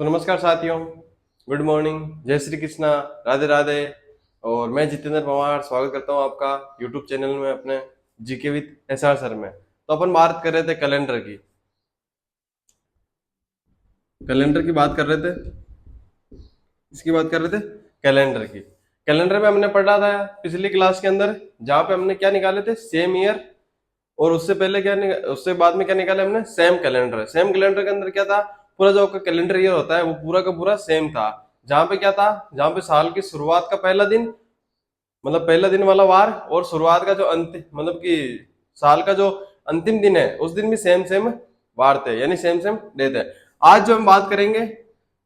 तो नमस्कार साथियों, गुड मॉर्निंग, जय श्री कृष्णा, राधे राधे। और मैं जितेंद्र पवार स्वागत करता हूं आपका यूट्यूब चैनल में अपने जीके विद एसआर सर में। तो अपन बात कर रहे थे कैलेंडर की बात कर रहे थे। इसकी बात कर रहे थे कैलेंडर की। कैलेंडर में हमने पढ़ा था पिछली क्लास के अंदर, जहां पे हमने क्या निकाले थे, सेम ईयर। और उससे पहले उससे बाद में क्या निकाला हमने, सेम कैलेंडर। सेम कैलेंडर के अंदर क्या था, पूरा जो आपका कैलेंडर ईयर होता है वो पूरा का पूरा सेम था। जहां पे क्या था, जहां पे साल की शुरुआत का पहला दिन, मतलब पहला दिन वाला वार, और शुरुआत का जो अंतिम, मतलब कि साल का जो अंतिम दिन है उस दिन भी सेम सेम वार थे, यानी सेम सेम डे थे। आज जो हम बात करेंगे,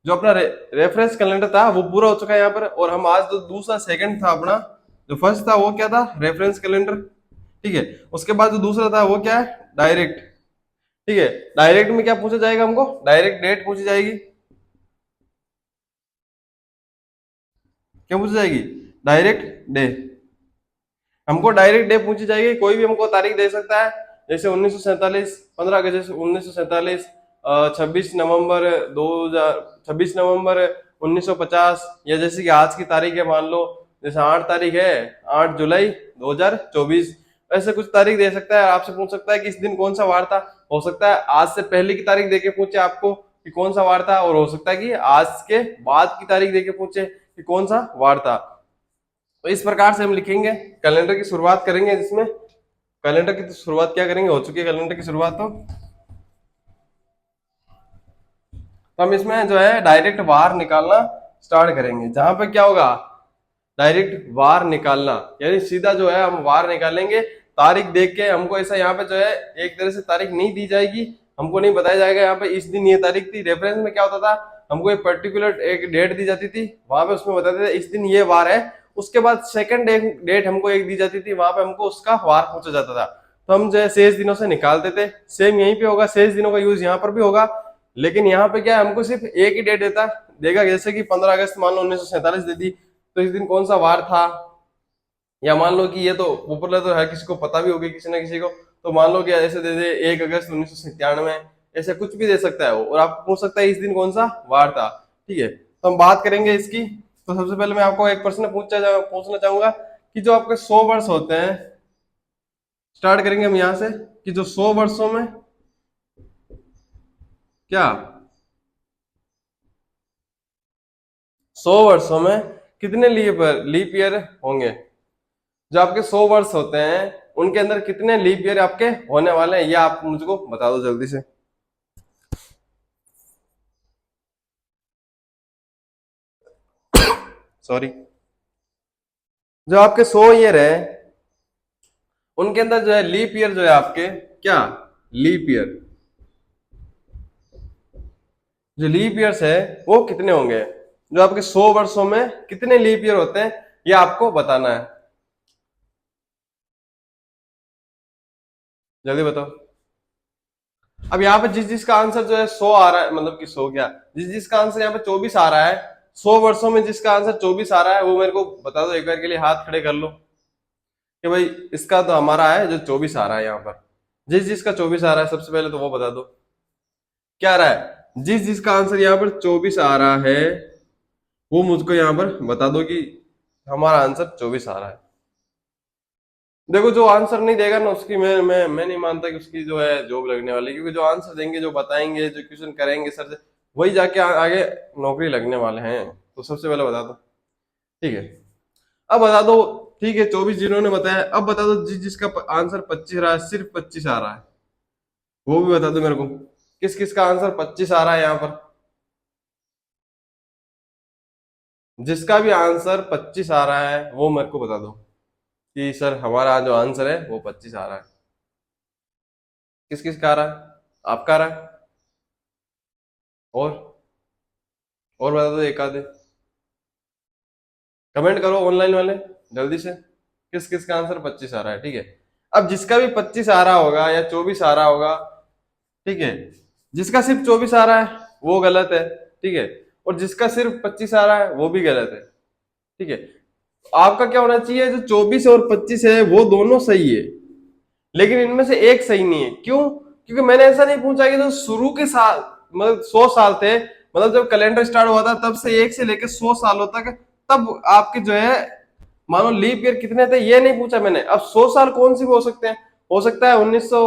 जो अपना रेफरेंस कैलेंडर था वो पूरा हो चुका है यहाँ पर। और हम आज जो दूसरा सेकंड था अपना, जो फर्स्ट था वो क्या था, रेफरेंस कैलेंडर। ठीक है। उसके बाद जो दूसरा था वो क्या है, डायरेक्ट। ठीक है। डायरेक्ट में क्या पूछा जाएगा हमको, डायरेक्ट डेट पूछी जाएगी। क्या पूछी जाएगी, डायरेक्ट डे। हमको डायरेक्ट डे पूछी जाएगी, कोई भी हमको तारीख दे सकता है। जैसे 1947, 15 अगस्त 1947, 26 नवंबर 2000, 26 नवंबर 1950, या जैसे कि आज की तारीख है, मान लो जैसे 8 तारीख है, 8 जुलाई 2024। ऐसे कुछ तारीख दे सकता है, आपसे पूछ सकता है कि इस दिन कौन सा वार था। हो सकता है आज से पहले की तारीख देके पूछे आपको कि कौन सा वार था, और हो सकता है कि आज के बाद की तारीख देके पूछे कि कौन सा वार था। तो इस प्रकार से हम लिखेंगे, कैलेंडर की शुरुआत करेंगे। जिसमें कैलेंडर की तो शुरुआत क्या करेंगे, हो चुकी है कैलेंडर की शुरुआत। तो हम इसमें जो है डायरेक्ट वार निकालना स्टार्ट करेंगे। जहां पे क्या होगा, डायरेक्ट वार निकालना, यानी सीधा जो है हम वार निकालेंगे। तारीख देख के हमको ऐसा यहाँ पे जो है एक तरह से तारीख नहीं दी जाएगी, हमको नहीं बताया जाएगा यहाँ पे इस दिन ये तारीख थी। रेफरेंस में क्या होता था, हमको एक पर्टिकुलर एक डेट दी जाती थी, वहां पे उसमें बताते थे इस दिन ये वार है। उसके बाद सेकंड डेट हमको एक दी जाती थी, वहां पे हमको उसका वार पूछा जाता था। तो हम जो है शेष दिनों से निकालते थे। सेम यहीं पे होगा, शेष दिनों का यूज यहाँ पर भी होगा। लेकिन यहाँ पे क्या है, हमको सिर्फ एक ही डेट देगा। जैसे कि 15 अगस्त मान लो 1947 दे दी, तो इस दिन कौन सा वार था। या मान लो कि ये तो ऊपर तो हर किसी को पता भी होगी, किसी ना किसी को। तो मान लो कि ऐसे दे दे 1 अगस्त 1997, ऐसे कुछ भी दे सकता है वो, और आपको पूछ सकता है इस दिन कौन सा वार था। ठीक है। तो हम बात करेंगे इसकी। तो सबसे पहले मैं आपको एक प्रश्न पूछना चाहूंगा कि जो आपके 100 वर्ष होते हैं, स्टार्ट करेंगे हम यहाँ से, कि जो 100 वर्षों में क्या, 100 वर्षों में कितने लीप ईयर होंगे। जो आपके 100 वर्ष होते हैं उनके अंदर कितने लीप ईयर आपके होने वाले हैं, ये आप मुझको बता दो जल्दी से। सॉरी। जो आपके 100 ईयर है उनके अंदर जो है लीप ईयर, जो है आपके क्या, लीप ईयर, जो लीप ईयर्स है वो कितने होंगे। जो आपके 100 वर्षों में कितने लीप ईयर होते हैं, ये आपको बताना है। जल्दी बताओ। अब यहाँ पे जिस जिसका आंसर जो है 100 आ रहा है, मतलब कि 100 क्या, जिस जिसका आंसर यहाँ पे 24 आ रहा है, 100 वर्षों में जिसका आंसर 24 आ रहा है, वो मेरे को बता दो, एक बार के लिए हाथ खड़े कर लो कि भाई इसका तो हमारा है जो 24 आ रहा है यहाँ पर। जिस जिसका 24 आ रहा है सबसे पहले तो वो बता दो क्या आ रहा है। जिस जिसका आंसर यहाँ पर 24 आ रहा है वो मुझको यहाँ पर बता दो कि हमारा आंसर 24 आ रहा है। देखो, जो आंसर नहीं देगा ना उसकी मैं नहीं मानता कि उसकी जो है जॉब लगने वाली है। क्योंकि जो आंसर देंगे, जो बताएंगे, जो क्वेश्चन करेंगे सर से, वही जाके आगे नौकरी लगने वाले हैं। तो सबसे पहले बता दो। ठीक है। अब बता दो। ठीक है, 24 जिन्होंने बताया, अब बता दो जिस जिसका आंसर 25 रहा है, सिर्फ 25 आ रहा है, वो भी बता दो मेरे को। किस किस का आंसर 25 आ रहा है यहाँ पर। जिसका भी आंसर 25 आ रहा है वो मेरे को बता दो कि सर हमारा जो आंसर है वो 25 आ रहा है। किस किस का आ रहा है, आपका आ रहा है, और बता दो एक आधे। कमेंट करो ऑनलाइन वाले, जल्दी से। किस किस का आंसर 25 आ रहा है। ठीक है। अब जिसका भी 25 आ रहा होगा या 24 आ रहा होगा, ठीक है, जिसका सिर्फ 24 आ रहा है वो गलत है। ठीक है। और जिसका सिर्फ 25 आ रहा है वो भी गलत है। ठीक है। आपका क्या होना चाहिए, जो 24 और 25 है वो दोनों सही है, लेकिन इनमें से एक सही नहीं है। क्यों? क्योंकि मैंने ऐसा नहीं पूछा कि जो शुरू के साल, मतलब 100 साल थे, मतलब जब कैलेंडर स्टार्ट हुआ था तब से 1 से लेकर 100 सालों तक, तब आपके जो है मानो लीप ईयर कितने थे ये नहीं पूछा मैंने। अब 100 साल कौन सी भी हो सकते हैं, हो सकता है 1900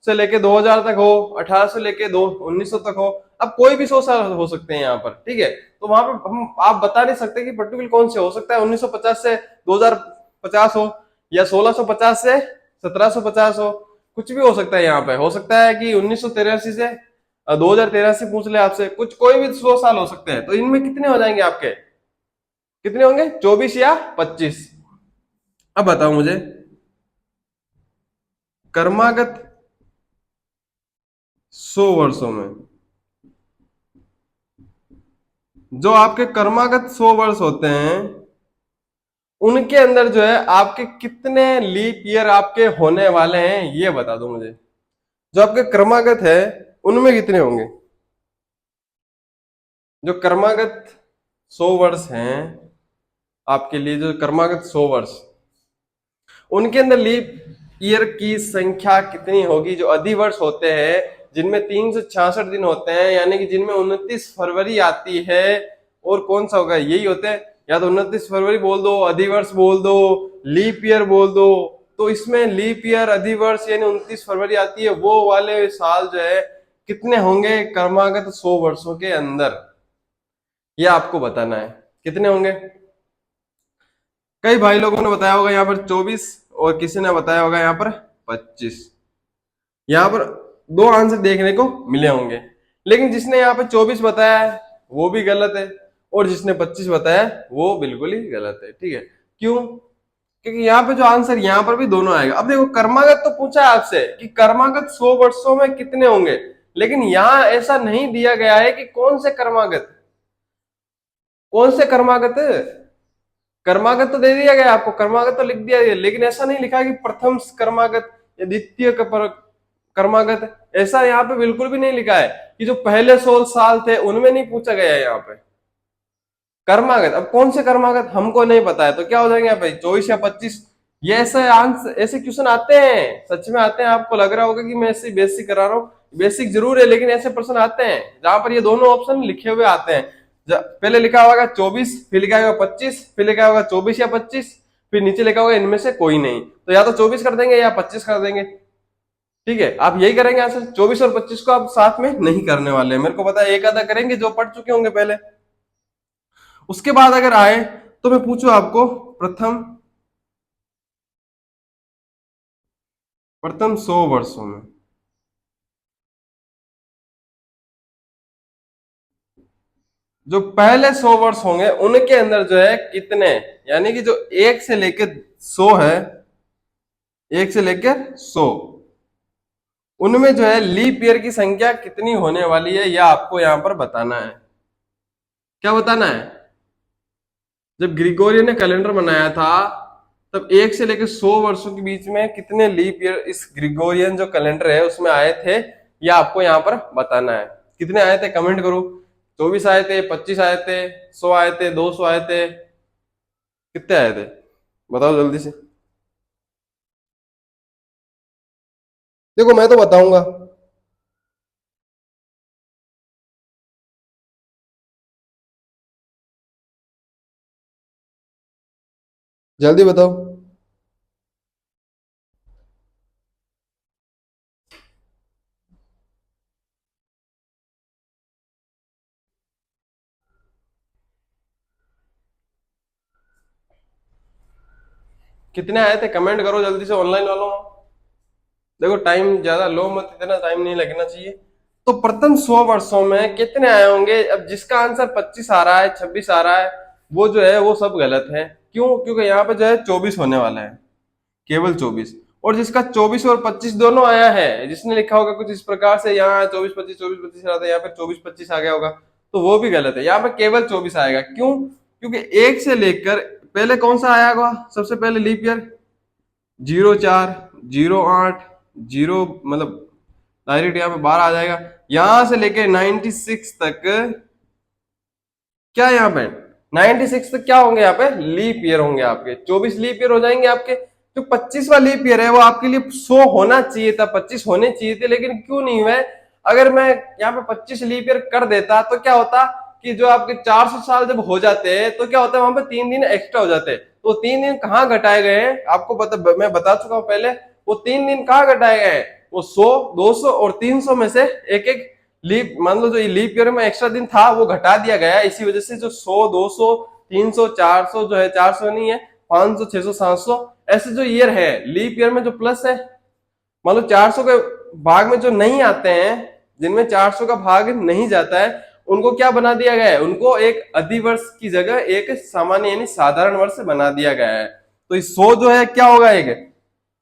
से लेके 2000 तक हो, 1800 से लेके 1900 तक हो, अब कोई भी 100 साल हो सकते हैं यहाँ पर, ठीक है। तो वहां पे हम आप बता नहीं सकते कि पर्टिकुलर कौन से हो सकता है, 1950 से 2050 हो, या 1650 से 1750 हो, कुछ भी हो सकता है। यहाँ पे हो सकता है कि 1983 से 2083 पूछ ले आपसे, कुछ कोई भी 100 साल हो सकते हैं। तो इनमें कितने हो जाएंगे आपके, कितने होंगे, 24 या 25। अब बताओ मुझे, कर्मागत 100 वर्षों में, जो आपके कर्मागत 100 वर्ष होते हैं उनके अंदर जो है आपके कितने लीप ईयर आपके होने वाले हैं ये बता दो मुझे। जो आपके कर्मागत है उनमें कितने होंगे, जो कर्मागत 100 वर्ष हैं आपके लिए, जो कर्मागत 100 वर्ष, उनके अंदर लीप ईयर की संख्या कितनी होगी। जो अधिवर्ष होते हैं जिनमें 366 दिन होते हैं, यानी कि जिनमें 29 फरवरी आती है, और कौन सा होगा, यही होते हैं, या तो 29 फरवरी बोल दो, अधिवर्ष बोल दो, लीप ईयर बोल दो। तो इसमें लीप ईयर, अधिवर्ष यानी 29 फरवरी आती है, वो वाले साल जो है कितने होंगे कर्मागत 100 वर्षों के अंदर, ये आपको बताना है कितने होंगे। कई भाई लोगों ने बताया होगा यहाँ पर 24, और किसी ने बताया होगा यहाँ पर 25। यहाँ पर दो आंसर देखने को मिले होंगे, लेकिन जिसने यहाँ पे 24 बताया है वो भी गलत है, और जिसने 25 बताया है वो बिल्कुल ही गलत है, ठीक है। क्यों, क्योंकि यहाँ पे जो आंसर यहाँ पर भी दोनों आएगा। अब देखो कर्मागत तो पूछा है आपसे कि कर्मागत 100 वर्षों में कितने होंगे, लेकिन यहाँ ऐसा नहीं दिया गया है कि कौन से कर्मागत, कौन से कर्मागत। कर्मागत तो दे दिया गया आपको, कर्मागत तो लिख दिया गया, लेकिन ऐसा नहीं लिखा कि प्रथम कर्मागत या द्वितीय कर्मागत, ऐसा यहाँ पे बिल्कुल भी नहीं लिखा है कि जो पहले 100 साल थे उनमें नहीं पूछा गया है यहाँ पे कर्मागत। अब कौन से कर्मागत हमको नहीं पता है, तो क्या हो जाएंगे यहाँ पे 24 या 25। ये ऐसे आंसर, ऐसे क्वेश्चन आते हैं, सच में आते हैं। आपको लग रहा होगा कि मैं ऐसी बेसिक करा रहा हूँ, बेसिक जरूर है, लेकिन ऐसे प्रश्न आते हैं जहां पर ये दोनों ऑप्शन लिखे हुए आते हैं। पहले लिखा होगा 24, फिर लिखा होगा 25, फिर लिखा होगा 24 या 25, फिर नीचे लिखा होगा इनमें से कोई नहीं। तो या तो 24 कर देंगे या 25 कर देंगे, ठीक है। आप यही करेंगे आंसर, 24 और 25 को आप साथ में नहीं करने वाले, मेरे को पता है। एक आधा करेंगे जो पढ़ चुके होंगे पहले। उसके बाद अगर आए तो मैं पूछूं आपको, प्रथम प्रथम 100 वर्षों में जो पहले 100 वर्ष होंगे उनके अंदर जो है कितने, यानी कि जो 1 से लेकर 100 है, 1 से लेकर 100, उनमें जो है लीप ईयर की संख्या कितनी होने वाली है, यह आपको यहां पर बताना है। क्या बताना है, जब ग्रिगोरियन ने कैलेंडर बनाया था तब 1 से लेकर 100 वर्षों के बीच में कितने लीप ईयर इस ग्रिगोरियन जो कैलेंडर है उसमें आए थे, यह आपको यहाँ पर बताना है। कितने आए थे कमेंट करो, 24 आए थे, 25 आए थे, 100 आए थे, 200 आए थे, कितने आए थे बताओ जल्दी से। देखो मैं तो बताऊंगा, जल्दी बताओ। कितने आए थे कमेंट करो जल्दी से ऑनलाइन वालों। देखो टाइम ज्यादा लो मत, इतना टाइम नहीं लगना चाहिए। तो प्रथम 100 वर्षों में कितने आए होंगे, अब जिसका आंसर 25 आ रहा है, 26 आ रहा है, वो जो है वो सब गलत है। क्यों, क्योंकि यहाँ पे जो है 24 होने वाला है, केवल 24। और जिसका 24 और 25 दोनों आया है, जिसने लिखा होगा कुछ इस प्रकार से, यहाँ 24 25 24 25 रहा था, यहाँ पे 24 25 आ गया होगा, तो वो भी गलत है। यहाँ पे केवल 24 आएगा। क्यों, क्योंकि 1 से लेकर पहले कौन सा आया होगा, सबसे पहले लीप ईयर 04 08 0, मतलब डायरेक्ट यहाँ पे 12 आ जाएगा। यहां से लेके 96 तक, क्या यहाँ पे 96 तक क्या होंगे, यहाँ पे लीप ईयर होंगे आपके, 24 लीप ईयर हो जाएंगे आपके। जो 25वां लीप ईयर है वो आपके लिए 100 होना चाहिए था, 25 होने चाहिए थे, लेकिन क्यों नहीं हुआ है, अगर मैं यहाँ पे 25 लीप ईयर कर देता तो क्या होता कि जो आपके 400 साल जब हो जाते हैं तो क्या होता है, वहां पे 3 दिन एक्स्ट्रा हो जाते हैं। तो 3 दिन कहाँ घटाए गए हैं आपको मैं बता चुका हूं पहले। वो 3 दिन कहाँ घटाए गए हैं, वो 100, 200 और 300 में से एक एक लीप, मान लो जो ये लीप ईयर में एक्स्ट्रा दिन था वो घटा दिया गया है। इसी वजह से जो 100, 200, 300, 400 जो है, 400 नहीं है, 500, 600, 700 ऐसे जो ईयर है लीप ईयर में जो प्लस है, मान लो 400 के भाग में जो नहीं आते हैं, जिनमें 400 का भाग नहीं जाता है, उनको क्या बना दिया गया है, उनको एक अधिवर्ष की जगह एक सामान्य यानी साधारण वर्ष बना दिया गया है। तो इस 100 जो है क्या होगा, एक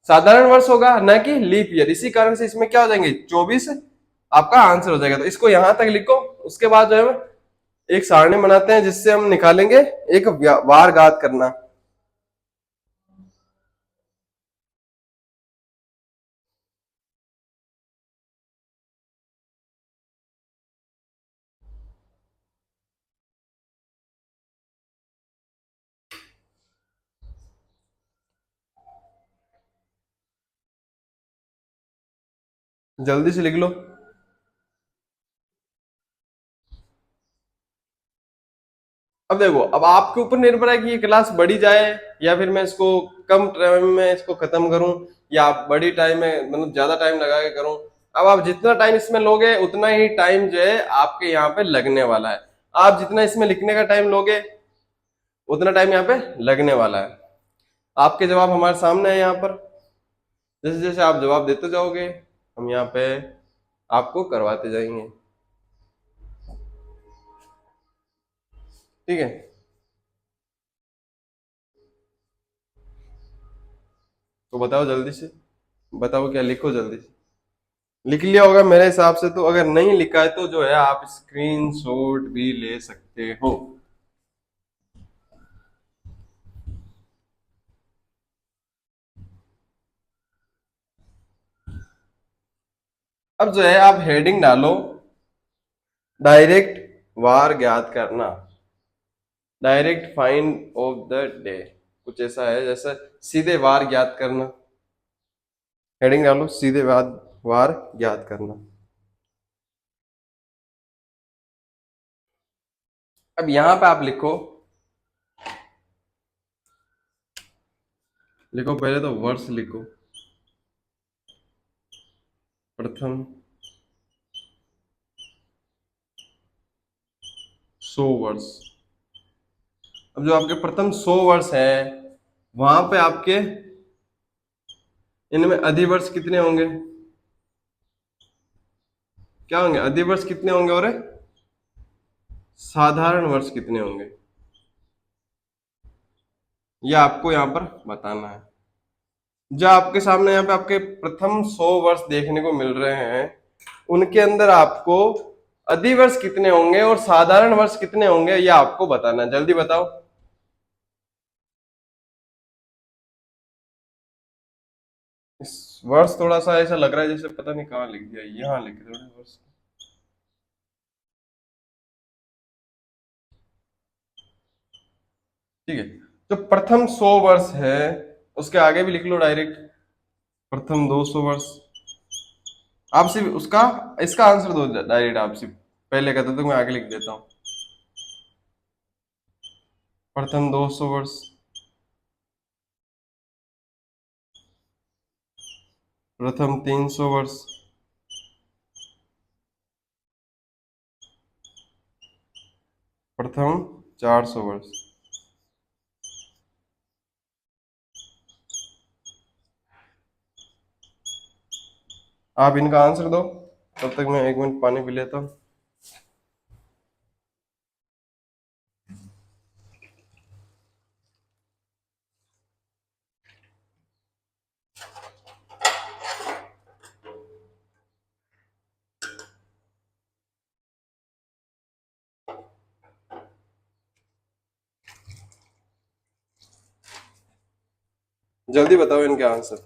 साधारण वर्ष होगा, न कि लीप ईयर। इसी कारण से इसमें क्या हो जाएंगे, 24 आपका आंसर हो जाएगा। तो इसको यहां तक लिखो, उसके बाद जो है एक सारणी बनाते हैं जिससे हम निकालेंगे एक वार घात करना। जल्दी से लिख लो। अब देखो, अब आपके ऊपर निर्भर है कि ये क्लास बढ़ी जाए या फिर मैं इसको कम टाइम में इसको खत्म करूं, या आप बड़ी टाइम में मतलब ज्यादा टाइम लगा के करूं। अब आप जितना टाइम इसमें लोगे उतना ही टाइम जो है आपके यहाँ पे लगने वाला है। आप जितना इसमें लिखने का टाइम लोगे उतना टाइम यहाँ पे लगने वाला है। आपके जवाब हमारे सामने है यहाँ पर, जैसे जैसे आप जवाब देते जाओगे हम यहाँ पे आपको करवाते जाएंगे। ठीक है, तो बताओ जल्दी से, बताओ क्या, लिखो जल्दी से। लिख लिया होगा मेरे हिसाब से, तो अगर नहीं लिखा है तो जो है आप स्क्रीनशॉट भी ले सकते हो। अब जो है आप हेडिंग डालो, डायरेक्ट वार ज्ञात करना, direct find of the day, कुछ ऐसा है जैसे सीधे वार ज्ञात करना। हेडिंग डालो सीधे वार ज्ञात करना। अब यहां पे आप लिखो, लिखो पहले तो वर्ष लिखो, प्रथम 100 वर्ष। अब जो आपके प्रथम 100 वर्ष है वहां पे आपके इनमें अधिवर्ष कितने होंगे, क्या होंगे, अधिवर्ष कितने होंगे और साधारण वर्ष कितने होंगे, यह आपको यहाँ पर बताना है। जो आपके सामने यहाँ पे आपके प्रथम 100 वर्ष देखने को मिल रहे हैं, उनके अंदर आपको अधिवर्ष कितने होंगे और साधारण वर्ष कितने होंगे यह आपको बताना है। जल्दी बताओ। इस वर्ष थोड़ा सा ऐसा लग रहा है जैसे पता नहीं कहाँ लिख दिया, यहाँ लिख दो वर्ष। ठीक है, जो प्रथम 100 वर्ष है उसके आगे भी लिख लो डायरेक्ट, प्रथम 200 वर्ष। आप सिर्फ उसका इसका आंसर दो डायरेक्ट, आप सिर्फ पहले कहते तो मैं आगे लिख देता हूँ। प्रथम 200 वर्ष, प्रथम 300 वर्ष, प्रथम 400 वर्ष। आप इनका आंसर दो, तब तक मैं 1 मिनट पानी पी लेता हूँ। जल्दी बताओ इनके आंसर।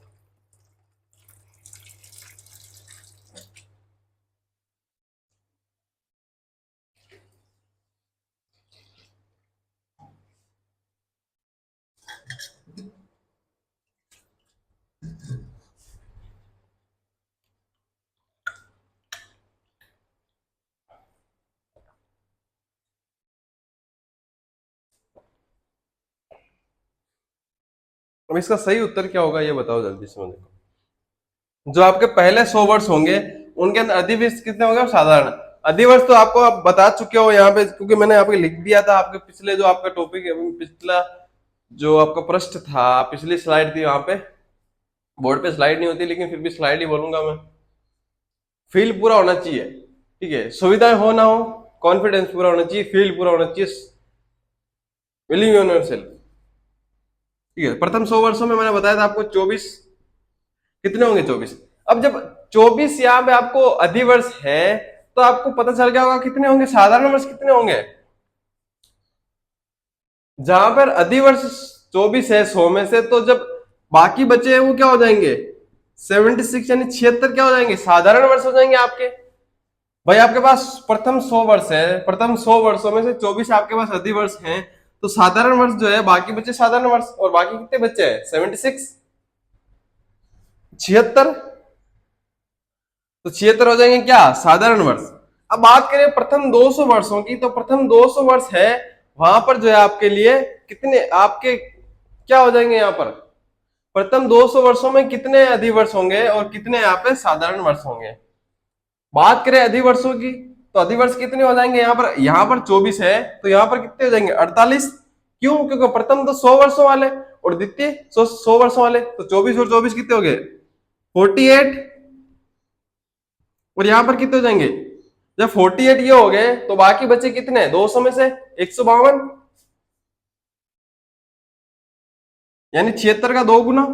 अब इसका सही उत्तर क्या होगा ये बताओ जल्दी से मुझे। जो आपके पहले 100 वर्ष होंगे उनके अंदर अधिवर्ष कितने होंगे और साधारण। अधिवर्ष तो आपको आप बता चुके हो यहाँ पे, क्योंकि मैंने आपको लिख दिया था आपके पिछले जो आपका टॉपिक पिछला जो आपका प्रश्न था, पिछली स्लाइड थी, वहां पे बोर्ड पे स्लाइड नहीं होती लेकिन फिर भी स्लाइड ही बोलूंगा मैं। फील पूरा होना चाहिए, ठीक है, सुविधाएं हो ना हो, कॉन्फिडेंस पूरा होना चाहिए, फील पूरा होना चाहिए, बिलीव इन योरसेल्फ, ठीक है। प्रथम 100 वर्षों में मैंने बताया था आपको 24 कितने होंगे, 24। अब जब 24 यहाँ पे आपको अधिवर्ष है तो आपको पता चल गया होगा कितने होंगे साधारण वर्ष कितने होंगे। जहां पर अधिवर्ष 24 है 100 में से, तो जब बाकी बचे हैं वो क्या हो जाएंगे 76 यानी 76 क्या हो जाएंगे साधारण वर्ष हो जाएंगे आपके। भाई आपके पास प्रथम 100 वर्ष है, प्रथम 100 वर्षों में से 24 आपके पास अधिवर्ष हैं, तो साधारण वर्ष जो है बाकी बचे साधारण वर्ष, और बाकी कितने बच्चे हैं 76 76, तो 76 हो जाएंगे क्या साधारण वर्ष। अब बात करें प्रथम 200 वर्षों की, तो प्रथम 200 वर्ष है वहां पर जो है आपके लिए कितने आपके क्या हो जाएंगे यहाँ पर प्रथम 200 वर्षों में कितने अधिवर्ष होंगे और कितने यहाँ पे साधारण वर्ष होंगे। बात करें अधिवर्षों की तो अधिवर्ष कितने हो जाएंगे यहाँ पर 24 है तो यहाँ पर कितने हो जाएंगे 48। क्यों, क्योंकि प्रथम तो 100 वर्षों वाले और द्वितीय 100 वर्षों वाले, तो 24 और 24 कितने हो गए 48, और यहाँ पर कितने हो जाएंगे जब 48 ये हो गए तो बाकी बचे कितने 200 में से 152, यानी 76 का 2 गुना,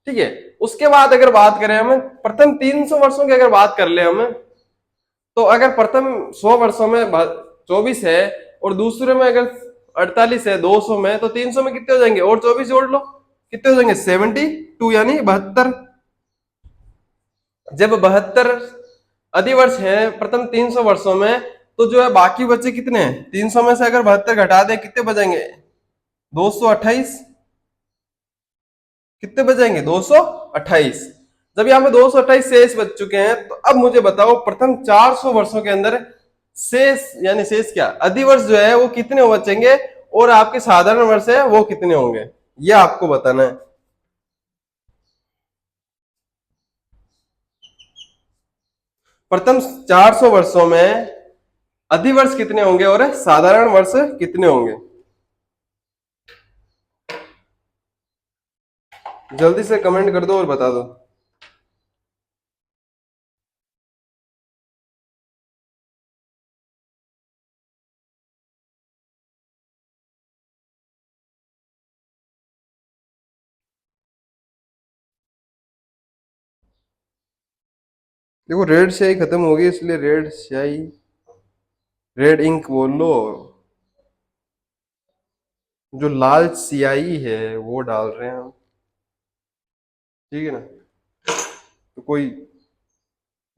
ठीक है। उसके बाद अगर बात करें हम प्रथम 300 वर्षों की अगर बात कर ले हम, तो अगर प्रथम 100 वर्षों में 24 है और दूसरे में अगर 48 है 200 में, तो 300 में कितने हो जाएंगे और 24 जोड़ लो कितने हो जाएंगे 72 यानी 72। जब 72 अधिवर्ष है प्रथम 300 वर्षों में, तो जो है बाकी बचे कितने हैं 300 में से अगर 72 घटा दे कितने बचेंगे 228, कितने बचेंगे 228। जब यहाँ पे 228 शेष बच चुके हैं, तो अब मुझे बताओ प्रथम 400 वर्षों के अंदर शेष यानी शेष क्या अधिवर्ष जो है वो कितने बचेंगे और आपके साधारण वर्ष है वो कितने होंगे, ये आपको बताना है। प्रथम 400 वर्षों में अधिवर्ष कितने होंगे और साधारण वर्ष कितने होंगे, जल्दी से कमेंट कर दो और बता दो। देखो रेड स्याही खत्म हो गई इसलिए रेड स्याही रेड इंक बोल लो, जो लाल स्याही है वो डाल रहे हैं हम, ठीक है ना। तो कोई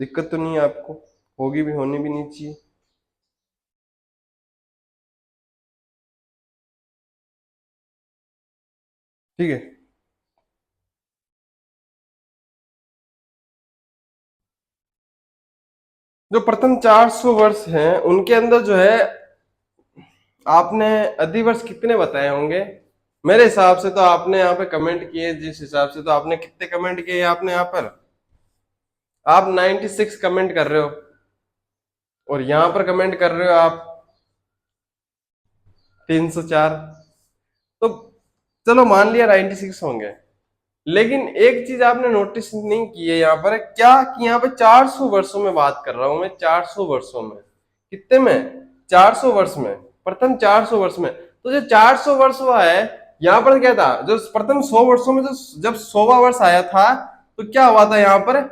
दिक्कत तो नहीं है आपको, होगी भी होनी भी नहीं चाहिए, ठीक है। जो प्रथम 400 वर्ष हैं उनके अंदर जो है आपने अधिवर्ष कितने बताए होंगे, मेरे हिसाब से तो आपने यहाँ पे कमेंट किए जिस हिसाब से, तो आपने कितने कमेंट किए आपने यहाँ पर आप 96 कमेंट कर रहे हो और यहाँ पर कमेंट कर रहे हो आप 304, तो चलो मान लिया 96 होंगे। लेकिन एक चीज आपने नोटिस नहीं की है यहाँ पर क्या कि यहाँ पे 400 वर्षों में बात कर रहा हूं मैं, 400 वर्षों में, कितने में 400 वर्ष में, प्रथम 400 वर्ष में। तो जो 400 वर्ष हुआ है यहाँ पर क्या था जो प्रथम 100 वर्षों में जो जब 100वां वर्ष आया था तो क्या हुआ था यहाँ पर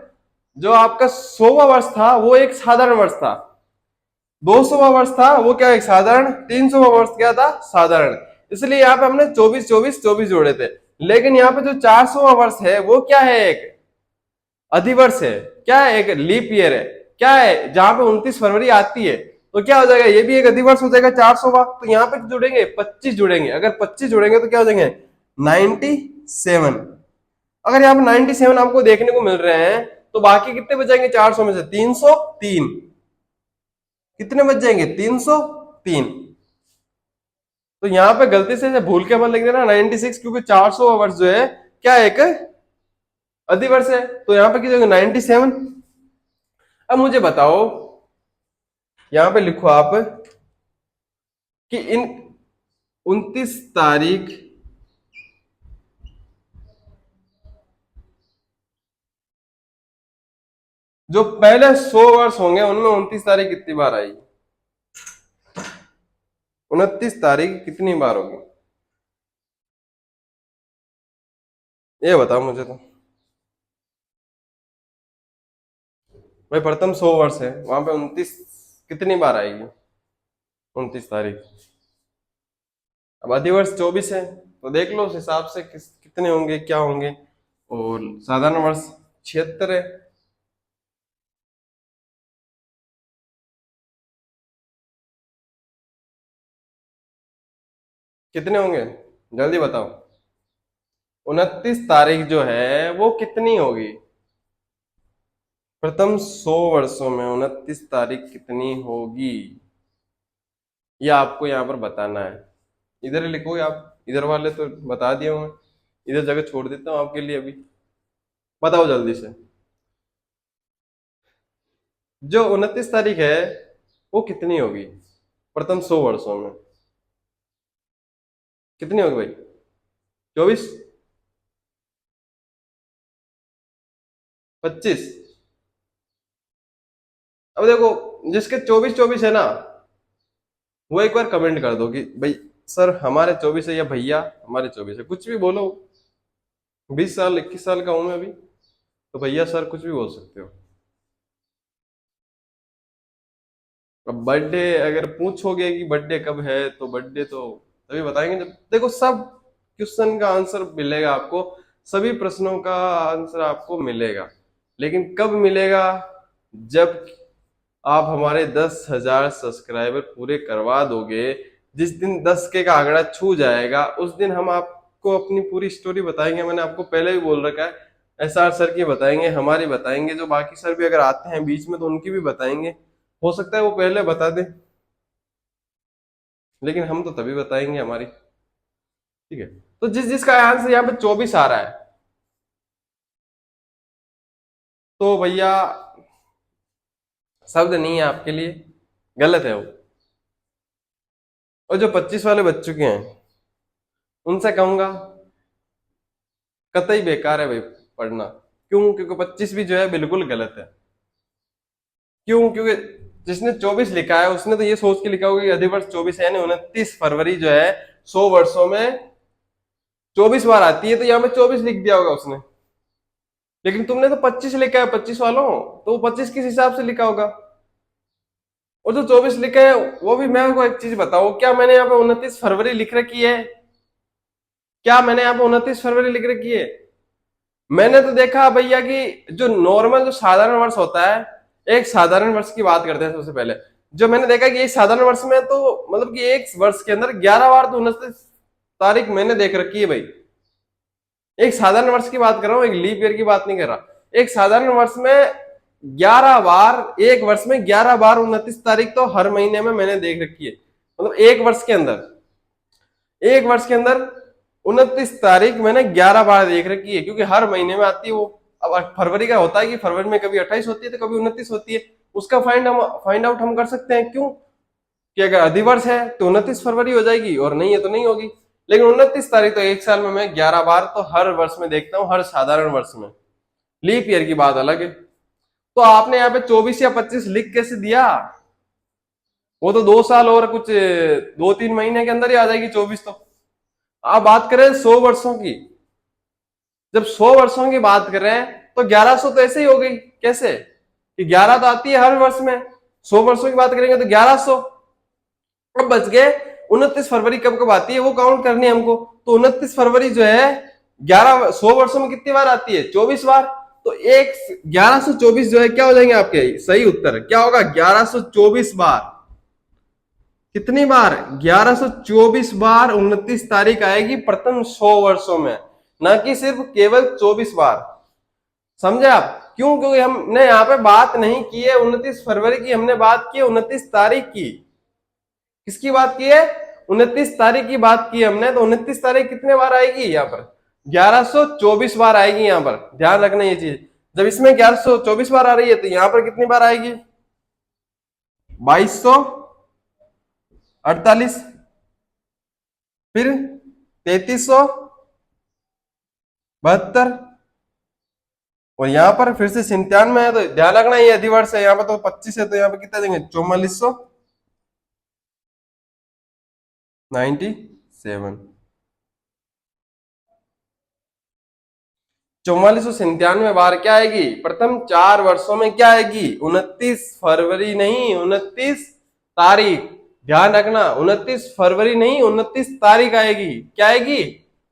जो आपका 100वां वर्ष था वो एक साधारण वर्ष था, 200वां वर्ष था वो क्या एक साधारण, 300वां वर्ष क्या था साधारण, इसलिए यहाँ पे हमने 24 24 24 जोड़े थे। लेकिन यहाँ पे जो 400वां वर्ष है वो क्या है एक अधिवर्ष है, क्या है एक लीप ईयर है, क्या है जहां पे 29 फरवरी आती है, तो क्या हो जाएगा ये भी एक अधिवर्ष हो जाएगा 400वां। तो यहाँ पे जुड़ेंगे 25 जुड़ेंगे, अगर 25 जुड़ेंगे तो क्या हो जाएंगे 97। अगर यहाँ पे 97 आपको देखने को मिल रहे हैं तो बाकी कितने बचेंगे 400 में से 303, कितने बच जाएंगे 303। तो यहाँ पे गलती से भूल के मत लिख देना 96, क्योंकि 400 वर्ष जो है क्या एक अधिवर्ष है, तो यहाँ पे कीजिएगा 97। अब मुझे बताओ, यहाँ पे लिखो आप कि इन 29 तारीख जो पहले 100 वर्ष होंगे उनमें 29 तारीख कितनी बार आएगी? 29 तारीख कितनी बार होगी ये बताओ मुझे। तो भाई प्रथम 100 वर्ष है, वहां पे 29 कितनी बार आएगी? 29 तारीख। अब अधिवर्ष 24 है, तो देख लो उस हिसाब से कितने होंगे क्या होंगे। और साधारण वर्ष 76 है। कितने होंगे जल्दी बताओ। 29 तारीख जो है वो कितनी होगी? प्रथम 100 वर्षों में 29 तारीख कितनी होगी, ये आपको यहाँ पर बताना है। इधर लिखोगे आप, इधर वाले तो बता दिए होंगे, इधर जगह छोड़ देता हूँ आपके लिए। अभी बताओ जल्दी से, जो 29 तारीख है वो कितनी होगी प्रथम 100 वर्षों में? कितनी होगी भाई? 24? 25? अब देखो, जिसके 24 है ना, वो एक बार कमेंट कर दो कि भाई सर हमारे 24 है, या भैया हमारे 24 है, कुछ भी बोलो। 20 साल 21 साल का हूं मैं अभी, तो भैया सर कुछ भी बोल सकते हो। अब बर्थडे अगर पूछोगे कि बर्थडे कब है, तो बर्थडे तो तभी बताएंगे जब, देखो सब क्वेश्चन का आंसर मिलेगा आपको, सभी प्रश्नों का आंसर आपको मिलेगा, लेकिन कब मिलेगा? जब आप हमारे 10,000 सब्सक्राइबर पूरे करवा दोगे। जिस दिन 10K का आंकड़ा छू जाएगा उस दिन हम आपको अपनी पूरी स्टोरी बताएंगे। मैंने आपको पहले भी बोल रखा है, SR सर की बताएंगे, हमारी बताएंगे, जो बाकी सर भी अगर आते हैं बीच में तो उनकी भी बताएंगे। हो सकता है वो पहले बता दे, लेकिन हम तो तभी बताएंगे हमारी। ठीक है, तो जिस जिसका आंसर यहाँ पे 24 आ रहा है, तो भैया शब्द नहीं है आपके लिए, गलत है वो। और जो 25 वाले बच चुके हैं उनसे कहूंगा कतई बेकार है भाई पढ़ना। क्यों? क्योंकि 25 भी जो है बिल्कुल गलत है। क्यों? क्योंकि जिसने 24 लिखा है उसने तो ये सोच के लिखा होगा कि अधिवर्ष 24 है, यानी 29 फरवरी जो है 100 वर्षों में 24 बार आती है, तो यहाँ पे 24 लिख दिया होगा उसने। लेकिन तुमने तो 25 लिखा है 25 वालों, तो वो 25 किस हिसाब से लिखा होगा? और जो 24 लिखा है वो भी, मैं को एक चीज बताओ, क्या मैंने यहाँ पे 29 फरवरी लिख रखी है? क्या मैंने यहाँ पे 29 फरवरी लिख रखी है? मैंने तो देखा भैया कि जो नॉर्मल जो साधारण वर्ष होता है, एक साधारण वर्ष की बात करते हैं सबसे पहले। जो मैंने देखा कि एक साधारण वर्ष में तो मतलब कि एक वर्ष के अंदर 11 बार तो 29 तारीख मैंने देख रखी है भाई। एक साधारण वर्ष की बात कर रहा हूँ, एक लीप ईयर की बात नहीं कर रहा। एक साधारण वर्ष में 11 बार, एक वर्ष में 11 बार 29 तारीख तो हर महीने में मैंने देख रखी है। मतलब एक वर्ष के अंदर, एक वर्ष के अंदर 29 तारीख मैंने 11 बार देख रखी है, क्योंकि हर महीने में आती है वो। अब फरवरी का होता है कि फरवरी में कभी 28 होती है तो कभी 29 होती है, उसका फाइंड आउट हम कर सकते हैं। क्यों? कि अगर अधिवर्ष है तो 29 फरवरी हो जाएगी, और नहीं है तो नहीं होगी। लेकिन 29 तारीख तो एक साल में मैं 11 बार तो हर वर्ष में देखता हूँ, हर साधारण वर्ष में। लीप ईयर की बात अलग है। तो आपने यहाँ पे 24 या 25 लिख कैसे दिया? वो तो 2 साल और कुछ 2-3 महीने के अंदर ही आ जाएगी 24 तो। आप बात करें 100 वर्षों की, जब 100 वर्षों की बात कर रहे हैं तो 1100 तो ऐसे ही हो गई। कैसे? कि 11 तो आती है हर वर्ष में, 100 वर्षों की बात करेंगे तो 1100। अब बच गए 29 फरवरी कब कब आती है, वो काउंट करनी है हमको। तो 29 फरवरी जो है 100 वर्षों में कितनी बार आती है? 24 बार। तो एक 1124 जो है क्या हो जाएंगे आपके? सही उत्तर क्या होगा? 1124 बार। कितनी बार? 1124 बार 29 तारीख आएगी प्रथम 100 वर्षों में, ना कि सिर्फ केवल 24 बार। समझे आप? क्यों? क्योंकि हमने यहाँ पे बात नहीं की है 29 फरवरी की, हमने बात की है 29 तारीख की। किसकी बात की है? 29 तारीख की बात की हमने, तो 29 तारीख कितने बार आएगी यहाँ पर? 1124 बार आएगी यहाँ पर, ध्यान रखना ये चीज। जब इसमें 1124 बार आ रही है तो यहाँ पर कितनी बार आएगी? 2248, फिर 3372, और यहाँ पर फिर से 97 है, तो ध्यान रखना ये अधिवर्ष है। यहाँ पर तो 25 है, तो यहाँ पर कितना देंगे? 4497। 4497 बार क्या आएगी? प्रथम 4 वर्षों में क्या आएगी? 29 फरवरी नहीं, 29 तारीख। ध्यान रखना, 29 फरवरी नहीं, 29 तारीख आएगी। क्या आएगी?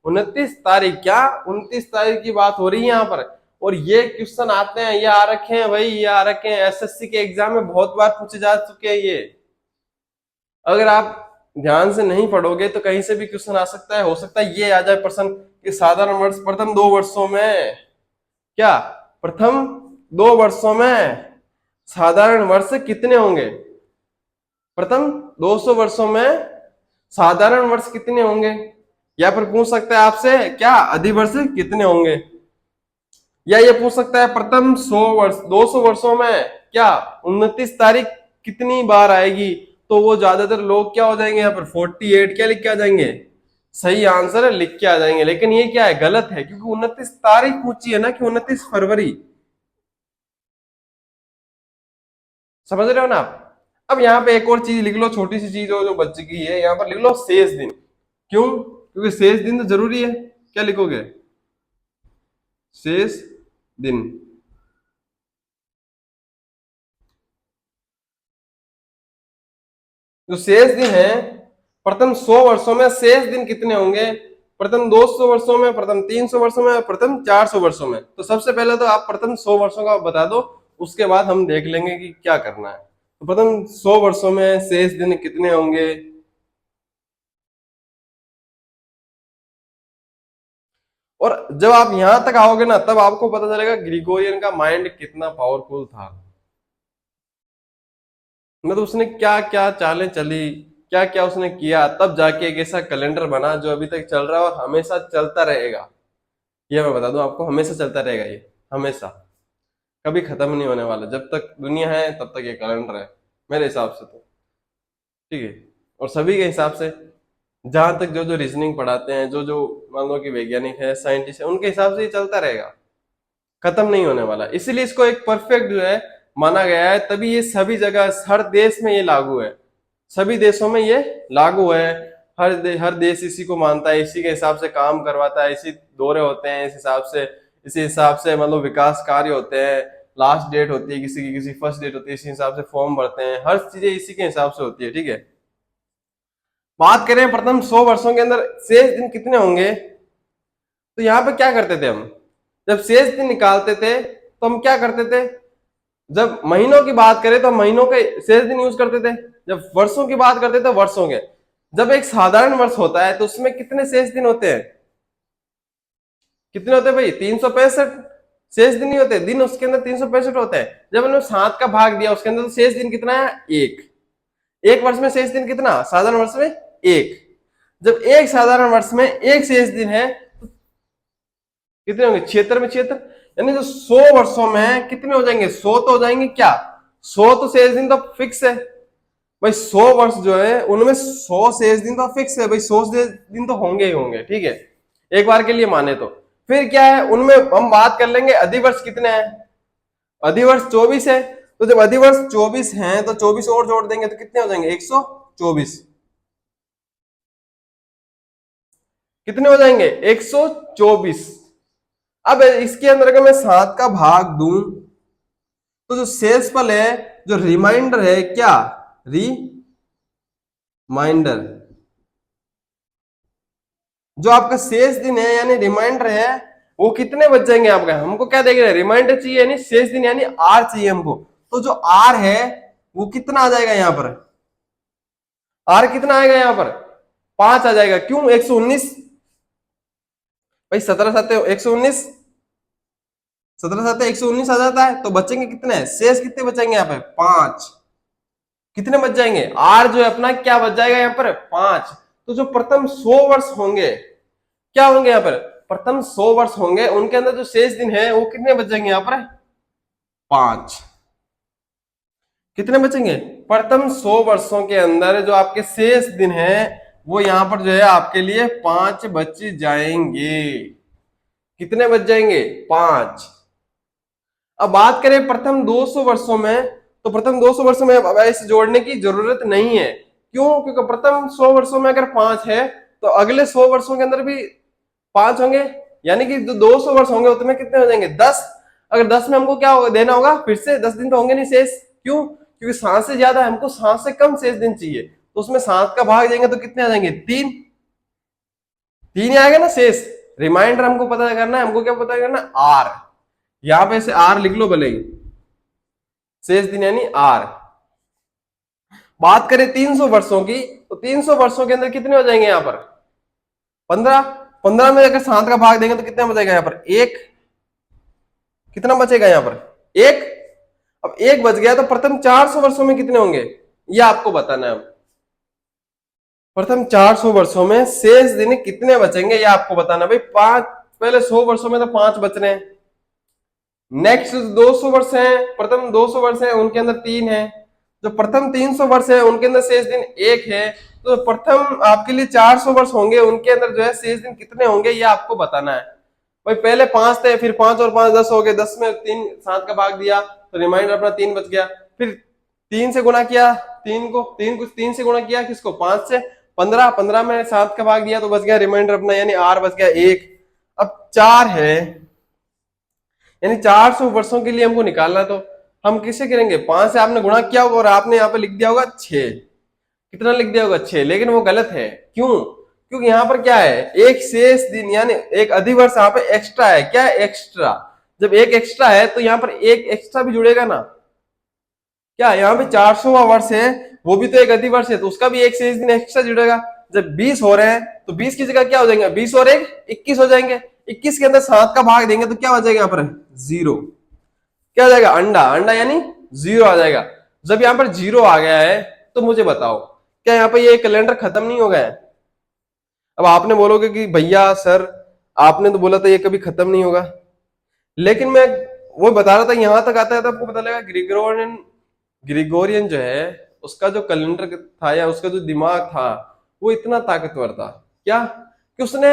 29 तारीख। क्या 29 तारीख की बात हो रही है यहाँ पर। और ये क्वेश्चन आते हैं, ये आ रखे हैं भाई, ये आ रखे हैं एसएससी के एग्जाम में, बहुत बार पूछे जा चुके हैं ये। अगर आप ध्यान से नहीं पढ़ोगे तो कहीं से भी क्वेश्चन आ सकता है। हो सकता है ये आ जाए प्रश्न कि साधारण वर्ष प्रथम 2 वर्षों में, क्या प्रथम 2 वर्षों में साधारण वर्ष कितने होंगे? प्रथम 200 वर्षों में साधारण वर्ष कितने होंगे? या फिर पूछ सकता है आपसे क्या अधिवर्ष कितने होंगे? या ये पूछ सकता है प्रथम 200 वर्षों में क्या 29 तारीख कितनी बार आएगी? तो वो ज्यादातर लोग क्या हो जाएंगे यहाँ पर? 48 क्या लिख के आ जाएंगे? सही आंसर लिख के आ जाएंगे। लेकिन ये क्या है? गलत है, क्योंकि 29 तारीख पूछी है ना, कि 29 फरवरी। समझ रहे हो ना आप? अब यहाँ पे एक और चीज लिख लो, छोटी सी चीज जो बच गई है, यहाँ पर लिख लो शेष दिन। क्यों? क्योंकि शेष दिन तो जरूरी है। क्या लिखोगे? शेष दिन। जो शेष दिन है, प्रथम 100 वर्षों में शेष दिन कितने होंगे? प्रथम 200 वर्षों में, प्रथम 300 वर्षों में, प्रथम 400 वर्षों में। तो सबसे पहले तो आप प्रथम 100 वर्षों का बता दो, उसके बाद हम देख लेंगे कि क्या करना है। तो प्रथम 100 वर्षों में शेष दिन कितने होंगे? और जब आप यहां तक आओगे ना, तब आपको पता चलेगा ग्रिगोरियन का माइंड कितना पावरफुल था। मतलब उसने क्या क्या चालें चली, क्या क्या उसने किया, तब जाके एक ऐसा कैलेंडर बना जो अभी तक चल रहा है और हमेशा चलता रहेगा। ये मैं बता दूं आपको, हमेशा चलता रहेगा ये, हमेशा, कभी खत्म नहीं होने वाला। जब तक दुनिया है तब तक ये कैलेंडर है, मेरे हिसाब से तो। ठीक है? और सभी के हिसाब से, जहां तक जो जो रीजनिंग पढ़ाते हैं, जो जो मान लो कि वैज्ञानिक है, साइंटिस्ट है, उनके हिसाब से ये चलता रहेगा, खत्म नहीं होने वाला। इसीलिए इसको एक परफेक्ट जो है माना गया है, तभी ये सभी जगह हर देश में ये लागू है, सभी देशों में ये लागू है। हर देश इसी को मानता है, इसी के हिसाब से काम करवाता है, इसी दौरे होते हैं इसी हिसाब से मतलब विकास कार्य होते हैं। लास्ट डेट होती है किसी की, किसी फर्स्ट डेट होती है, इसी हिसाब से फॉर्म भरते हैं, हर चीजें इसी के हिसाब से होती है। ठीक है? बात करें प्रथम 100 वर्षों के अंदर शेष दिन कितने होंगे, तो यहाँ पे क्या करते थे हम? जब शेष दिन निकालते थे तो हम क्या करते थे? जब महीनों की बात करें तो महीनों के शेष दिन यूज करते थे, जब वर्षों की बात करते थे वर्षों के। जब एक साधारण वर्ष होता है तो उसमें कितने शेष दिन होते हैं? कितने होते हैं भाई? 365 शेष दिन नहीं होते, दिन उसके अंदर 365 होते हैं। जब हमने 7 का भाग दिया, उसके अंदर तो शेष दिन कितना है? एक वर्ष में शेष दिन कितना? साधारण वर्ष में एक। जब एक साधारण वर्ष में एक शेष दिन है तो कितने होंगे? 76 में 76, यानी जो 100 वर्षों में कितने हो जाएंगे? 100 तो हो जाएंगे। क्या 100 तो शेष दिन तो फिक्स है भाई। 100 वर्ष जो है उनमें 100 शेष दिन तो फिक्स है भाई, 100 शेष दिन तो होंगे ही होंगे। ठीक है? एक बार के लिए माने तो। फिर क्या है, उनमें हम बात कर लेंगे अधिवर्ष कितने हैं। अधिवर्ष 24 है, तो जब अधिवर्ष 24 हैं तो 24 और जोड़ देंगे तो कितने हो जाएंगे? 124। कितने हो जाएंगे? 124। अब इसके अंदर अगर मैं 7 का भाग दूं तो जो शेषफल है, जो रिमाइंडर है, क्या रिमाइंडर, जो आपका शेष दिन है यानी रिमाइंडर है, वो कितने बच जाएंगे आपका? हमको क्या देख रहे हैं? रिमाइंडर चाहिए यानी शेष दिन यानी आर चाहिए हमको। तो जो आर है वो कितना आ जाएगा यहाँ पर? आर कितना आएगा यहाँ पर? 5 आ जाएगा। क्यों? 119 भाई, 17 7 119, 17 7 119 आ जाता है। तो बचेंगे कितने? शेष कितने बचेंगे यहाँ पे? 5। कितने बच जाएंगे? आर जो है अपना क्या बच जाएगा यहाँ पर? 5। तो जो प्रथम 100 वर्ष होंगे क्या होंगे यहाँ पर, प्रथम 100 वर्ष होंगे, उनके अंदर जो शेष दिन है वो कितने बचेंगे यहाँ पर, 5। कितने बचेंगे, प्रथम 100 वर्षों के अंदर जो आपके शेष दिन है वो यहाँ पर जो है आपके लिए 5 बच जाएंगे। कितने बच जाएंगे, 5। अब बात करें प्रथम 200 वर्षों में, तो प्रथम 200 वर्षों में अब इसे जोड़ने की जरूरत नहीं है। क्यों, क्योंकि प्रथम 100 वर्षों में अगर 5 है तो अगले 100 वर्षों के अंदर भी 5 होंगे, यानी कि जो 200 वर्ष होंगे उसमें कितने हो जाएंगे, 10। अगर 10 में हमको क्या होगा, देना होगा फिर से 10 दिन तो होंगे नहीं शेष। क्यों, क्योंकि 7 से ज्यादा, हमको 7 से कम शेष दिन चाहिए, तो उसमें 7 का भाग देंगे तो कितने आ जाएंगे, 3। 3 ही आएगा ना शेष। रिमाइंडर हमको पता करना है, हमको क्या पता करना, आर। यहां पे से आर लिख लो भले ही, शेष दिन यानी आर। बात करें 300 वर्षों की, तो 300 वर्षों के अंदर कितने हो जाएंगे यहाँ पर, 15। 15 में अगर 7 का भाग देंगे तो कितना बचेगा यहाँ पर, 1। कितना बचेगा यहाँ पर, 1। अब 1 बच गया तो प्रथम 400 वर्षों में कितने होंगे, ये आपको बताना है। प्रथम 400 वर्षों में शेष दिन कितने बचेंगे ये आपको बताना। भाई 5, पहले 100 वर्षों में तो 5 बच रहे हैं। नेक्स्ट 200 वर्ष है, प्रथम 200 वर्ष है उनके अंदर 3 है। जो प्रथम 300 वर्ष है उनके अंदर शेष दिन 1 है। तो प्रथम आपके लिए 400 वर्ष होंगे, उनके अंदर जो है शेष दिन कितने होंगे ये आपको बताना है। भाई पहले 5 थे, फिर 5 और 5 10 हो गए, 10 में 3 7 का भाग दिया तो रिमाइंडर अपना 3 बच गया। फिर 3 से गुणा किया, 3 से गुणा किया किसको, 5 से, 15। 15 में 7 का भाग दिया तो बच गया रिमाइंडर अपना, यानी आर बच गया 1। अब 4 है, यानी 400 वर्षों के लिए हमको निकालना, तो हम किससे करेंगे, 5 से आपने गुणा किया होगा और आपने यहाँ पे लिख दिया होगा 6। कितना लिख दिया होगा, 6। लेकिन वो गलत है। क्यों, क्योंकि यहाँ पर क्या है, एक शेष दिन यानी एक अधिवर्ष यहाँ पे एक्स्ट्रा है। क्या है, एक्स्ट्रा। जब एक एक्स्ट्रा है तो यहाँ पर एक एक्स्ट्रा भी जुड़ेगा ना। क्या यहाँ पे 400वां वर्ष है, वो भी तो एक अधिवर्ष है, तो उसका भी एक शेष दिन एक्स्ट्रा जुड़ेगा। जब 20 हो रहे हैं तो 20 की जगह क्या हो जाएंगे, 20 और 1 21 हो जाएंगे। 21 के अंदर 7 का भाग देंगे तो क्या हो जाएगा यहाँ पर, 0। क्या हो जाएगा, अंडा। अंडा यानी 0 आ जाएगा। जब यहाँ पर 0 आ गया है तो मुझे बताओ, क्या यहाँ पे ये कैलेंडर खत्म नहीं हो गया है। अब आपने बोलोगे कि भैया सर आपने तो बोला था ये कभी खत्म नहीं होगा, लेकिन मैं वो बता रहा था यहां तक आता है तो आपको पता लगा ग्रिगोरियन जो है उसका जो कैलेंडर था या उसका जो दिमाग था वो इतना ताकतवर था, क्या कि उसने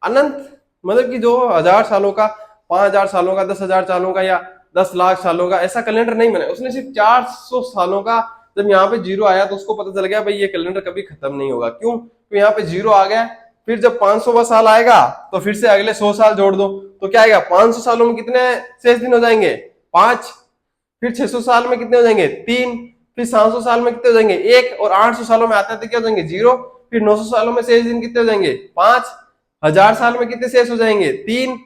अनंत, मतलब कि जो 1000 सालों का, 5000 सालों का, 10,000 सालों का या 10 लाख सालों का ऐसा कैलेंडर नहीं बनाया उसने, सिर्फ 400 सालों का। जब यहाँ पे 0 आया तो उसको पता चल गया भाई ये कैलेंडर कभी खत्म नहीं होगा। क्यों, तो यहाँ पे 0 आ गया। फिर जब 500वां साल आएगा तो फिर से अगले 100 साल जोड़ दो तो क्या आएगा, 500 सालों में कितने शेष दिन हो जाएंगे, 5। फिर 600 साल में कितने हो जाएंगे, 3। फिर 700 साल में कितने हो जाएंगे, 1। और 800 सालों में आते थे क्या हो जाएंगे, 0। फिर 900 सालों में शेष दिन कितने हो जाएंगे, 5। 1000 साल में कितने शेष हो जाएंगे, 3।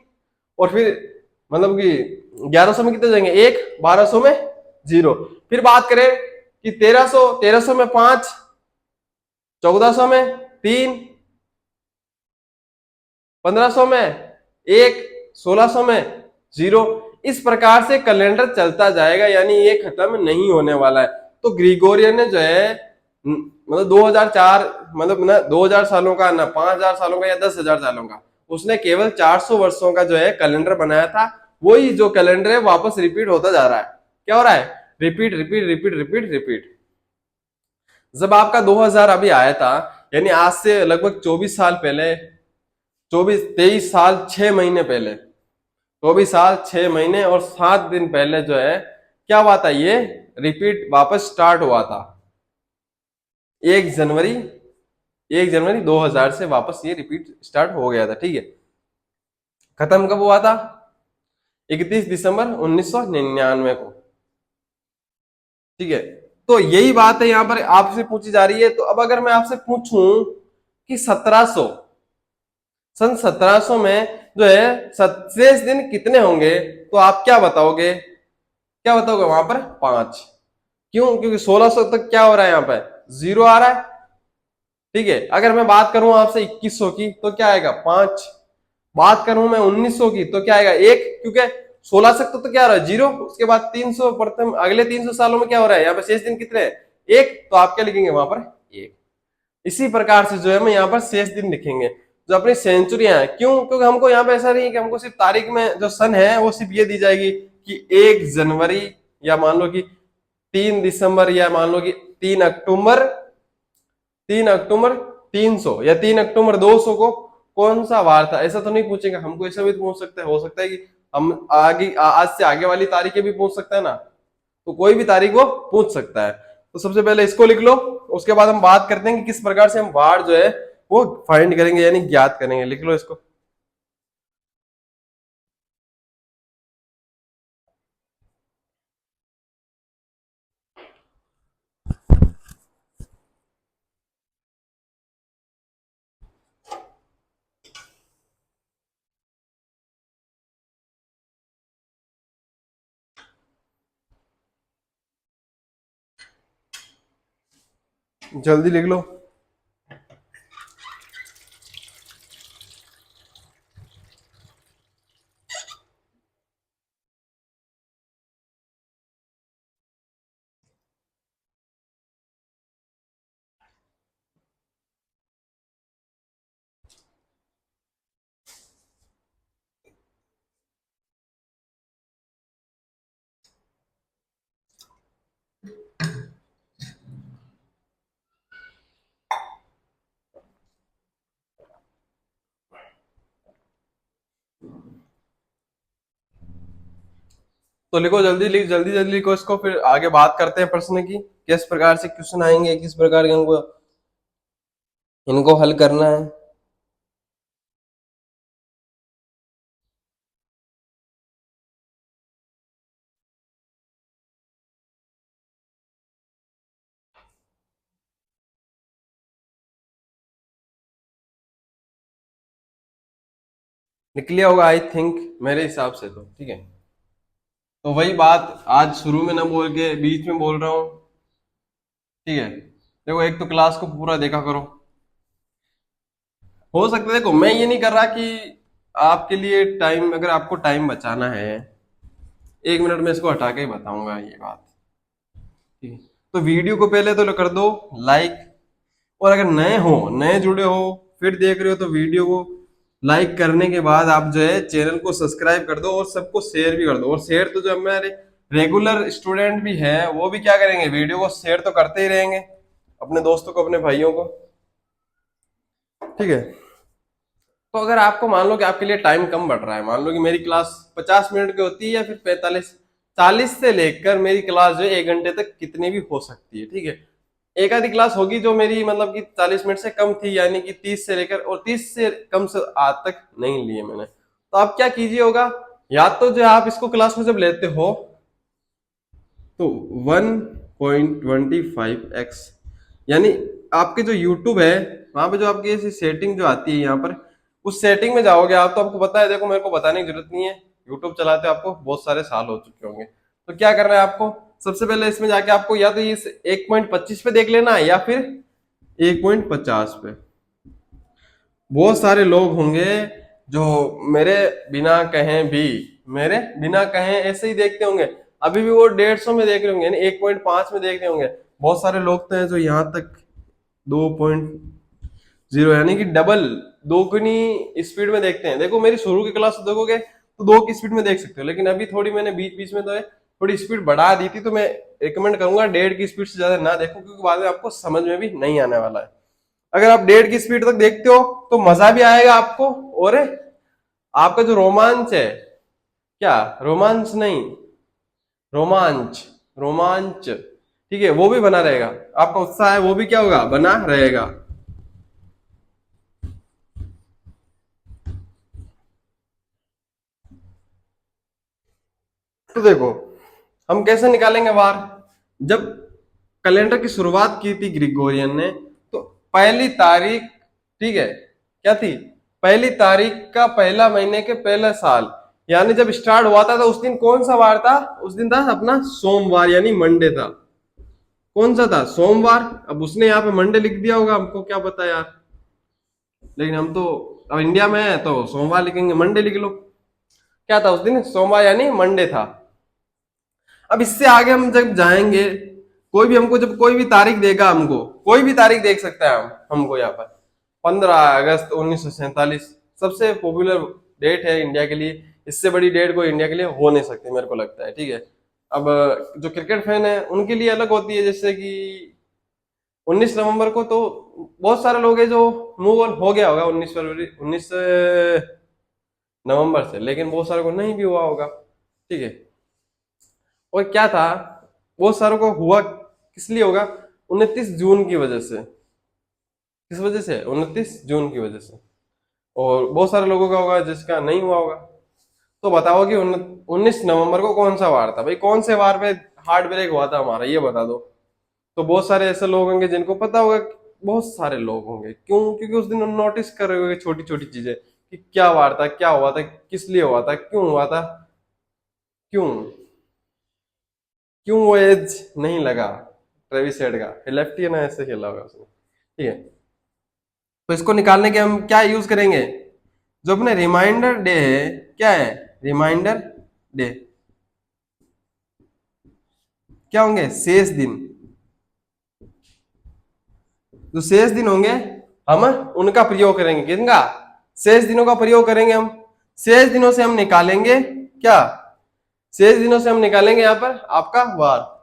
और फिर मतलब कि 1100 में कितने हो जाएंगे, 1। 1200 में 0। फिर बात करें कि 1300 में 5, 1400 में 3, 1500 में 1, 1600 में 0। इस प्रकार से कैलेंडर चलता जाएगा, यानी ये खत्म नहीं होने वाला है। तो ग्रिगोरियन ने जो है मतलब 2004 मतलब ना 2000 सालों का, ना 5000 सालों का या 10,000 सालों का, उसने केवल 400 वर्षों का जो है कैलेंडर बनाया था। वही जो कैलेंडर है वापस रिपीट होता जा रहा है। क्या हो रहा है, repeat repeat repeat repeat repeat. जब आपका 2000 अभी आया था, यानी आज से लगभग 24 साल पहले, 23 साल 6 महीने पहले, 24 साल 6 महीने और 7 दिन पहले जो है क्या हुआ था, ये रिपीट वापस स्टार्ट हुआ था। 1 जनवरी 2000 से वापस ये रिपीट स्टार्ट हो गया था। ठीक है, खत्म कब हुआ था, 31 दिसंबर 1999 को। ठीक है, तो यही बात है यहां पर आपसे पूछी जा रही है। तो अब अगर मैं आपसे पूछूं कि 1700 सन 1700 में जो है शेष दिन कितने होंगे, तो आप क्या बताओगे, क्या बताओगे वहां पर, 5। क्यों, क्योंकि 1600 तक क्या हो रहा है, यहाँ पर 0 आ रहा है। ठीक है, अगर मैं बात करूं आपसे 2100 की तो क्या आएगा, 5। बात करूं मैं 1900 की तो क्या आएगा, 1, क्योंकि 16 तक तो क्या हो रहा है, 0। उसके बाद 300 प्रथम अगले 300 सालों में क्या हो रहा है, यहाँ पे शेष दिन कितने हैं, 1। तो आप क्या लिखेंगे वहां पर, 1। इसी प्रकार से जो है हम यहाँ पर शेष दिन लिखेंगे जो अपनी सेंचुरियां हैं। क्यों? क्योंकि हमको यहाँ पे ऐसा नहीं है कि हमको सिर्फ तारीख में जो सन है वो सिर्फ ये दी जाएगी कि 1 जनवरी, या मान लो कि 3 दिसंबर, या मान लो कि 3 अक्टूबर, 3 अक्टूबर 300 या 3 अक्टूबर 200 को कौन सा वार था, ऐसा तो नहीं पूछेगा। हमको ऐसा भी तो पूछ सकता है, हो सकता है कि हम आगे आज से आगे वाली तारीखें भी पूछ सकता है ना, तो कोई भी तारीख वो पूछ सकता है। तो सबसे पहले इसको लिख लो, उसके बाद हम बात करते हैं कि किस प्रकार से हम वार जो है वो फाइंड करेंगे यानी ज्ञात करेंगे। लिख लो इसको। जल्दी लिख लो। तो लिखो, जल्दी लिख, जल्दी जल्दी लिखो इसको, फिर आगे बात करते हैं प्रश्न की, किस प्रकार से क्वेश्चन आएंगे, किस प्रकार के हमको इनको हल करना है। निकल लिया होगा आई थिंक, मेरे हिसाब से तो ठीक है। तो वही बात आज शुरू में ना बोल के बीच में बोल रहा हूँ, ठीक है। देखो एक तो क्लास को पूरा देखा करो। हो सकता है, देखो मैं ये नहीं कर रहा कि आपके लिए टाइम, अगर आपको टाइम बचाना है, 1 मिनट में इसको हटा के ही बताऊंगा ये बात, ठीक है। तो वीडियो को पहले तो कर दो लाइक, और अगर नए हो, नए जुड़े हो, फिर देख रहे हो, तो वीडियो को लाइक करने के बाद आप जो है चैनल को सब्सक्राइब कर दो और सबको शेयर भी कर दो। और शेयर तो जो हमारे रेगुलर स्टूडेंट भी है वो भी क्या करेंगे, वीडियो को शेयर तो करते ही रहेंगे अपने दोस्तों को, अपने भाइयों को, ठीक है। तो अगर आपको मान लो कि आपके लिए टाइम कम बढ़ रहा है, मान लो कि मेरी क्लास 50 मिनट की होती है या फिर 45, 40 से लेकर मेरी क्लास जो है 1 घंटे तक कितनी भी हो सकती है, ठीक है। एक आधी क्लास होगी जो मेरी मतलब कि 40 मिनट से कम थी, यानी कि 30 से लेकर, और 30 से कम से आज तक नहीं लिए मैंने। तो आप क्या कीजिए होगा, या तो जो आप इसको क्लास में जब लेते हो तो 1.25x, यानी आपके जो YouTube है वहां पे जो आपकी ऐसी सेटिंग जो आती है यहाँ पर, उस सेटिंग में जाओगे आप, तो आपको पता है, देखो मेरे को बताने की जरूरत नहीं है, यूट्यूब चलाते आपको बहुत सारे साल हो चुके होंगे। तो क्या करना है आपको, सबसे पहले इसमें जाके आपको या तो ये 1.25 पे देख लेना है या फिर 1.50 पे। बहुत सारे लोग होंगे जो मेरे बिना कहे भी, मेरे बिना कहे ऐसे ही देखते होंगे, अभी भी वो 150 में देख रहे होंगे, यानी 1.5 में देख रहे होंगे। बहुत सारे लोग तो हैं जो यहाँ तक 2.0, यानी कि डबल, दोगुनी स्पीड में देखते हैं। देखो मेरी शुरू की क्लास देखोगे तो 2 की स्पीड में देख सकते हो, लेकिन अभी थोड़ी मैंने बीच बीच में तो है थोड़ी स्पीड बढ़ा दी थी, तो मैं रिकमेंड करूंगा 1.5 की स्पीड से ज्यादा ना देखो, क्योंकि बाद में आपको समझ में भी नहीं आने वाला है। अगर आप 1.5 की स्पीड तक देखते हो तो मजा भी आएगा आपको, और आपका जो रोमांच है, क्या रोमांच नहीं, रोमांच, रोमांच, ठीक है, वो भी बना रहेगा। आपका उत्साह है वो भी क्या होगा, बना रहेगा। तो देखो हम कैसे निकालेंगे वार, जब कैलेंडर की शुरुआत की थी ग्रिगोरियन ने, तो पहली तारीख, ठीक है, क्या थी, पहली तारीख का पहला महीने के पहला साल, यानी जब स्टार्ट हुआ था तो उस दिन कौन सा वार था, उस दिन था अपना सोमवार, यानी मंडे था। कौन सा था, सोमवार। अब उसने यहाँ पे मंडे लिख दिया होगा, हमको क्या पता यार, लेकिन हम तो अब इंडिया में है तो सोमवार लिखेंगे, मंडे लिख लो। क्या था उस दिन, सोमवार यानी मंडे था। अब इससे आगे हम जब जाएंगे, कोई भी हमको जब कोई भी तारीख देगा हमको, कोई भी तारीख देख सकते हैं हम हमको यहाँ पर 15 अगस्त 1947 सबसे पॉपुलर डेट है इंडिया के लिए। इससे बड़ी डेट कोई इंडिया के लिए हो नहीं सकती मेरे को लगता है, ठीक है। अब जो क्रिकेट फैन है उनके लिए अलग होती है, जैसे कि 19 नवंबर को तो बहुत सारे लोग हैं जो मूव ऑन हो गया होगा 19 नवंबर से, लेकिन बहुत सारे को नहीं भी हुआ होगा, ठीक है। और क्या था, बहुत सारों को हुआ किस लिए होगा, 29 जून की वजह से। किस वजह से? 29 जून की वजह से। और बहुत सारे लोगों का होगा जिसका नहीं हुआ होगा। तो बताओ कि 19 नवंबर को कौन सा वार था भाई, कौन से वार पे हार्ट ब्रेक हुआ था हमारा, ये बता दो। तो बहुत सारे ऐसे लोग होंगे जिनको पता होगा, बहुत सारे लोग होंगे। क्यों? क्योंकि उस दिन नोटिस कर रहे होंगे छोटी छोटी चीजें कि क्या वार था, क्या हुआ था, किस लिए हुआ था, क्यों हुआ था, क्यों क्यों वो एज नहीं लगा ट्रेविस हेड का, लेफ्टी है ना, ऐसे खेला होगा उसने, ठीक है। तो इसको निकालने के हम क्या यूज करेंगे, जो अपने रिमाइंडर डे है, क्या है रिमाइंडर डे, क्या होंगे शेष दिन, जो शेष दिन होंगे हम उनका प्रयोग करेंगे। किनका? शेष दिनों का प्रयोग करेंगे हम। शेष दिनों से हम निकालेंगे क्या, शेष दिनों से हम निकालेंगे यहाँ पर आपका वार।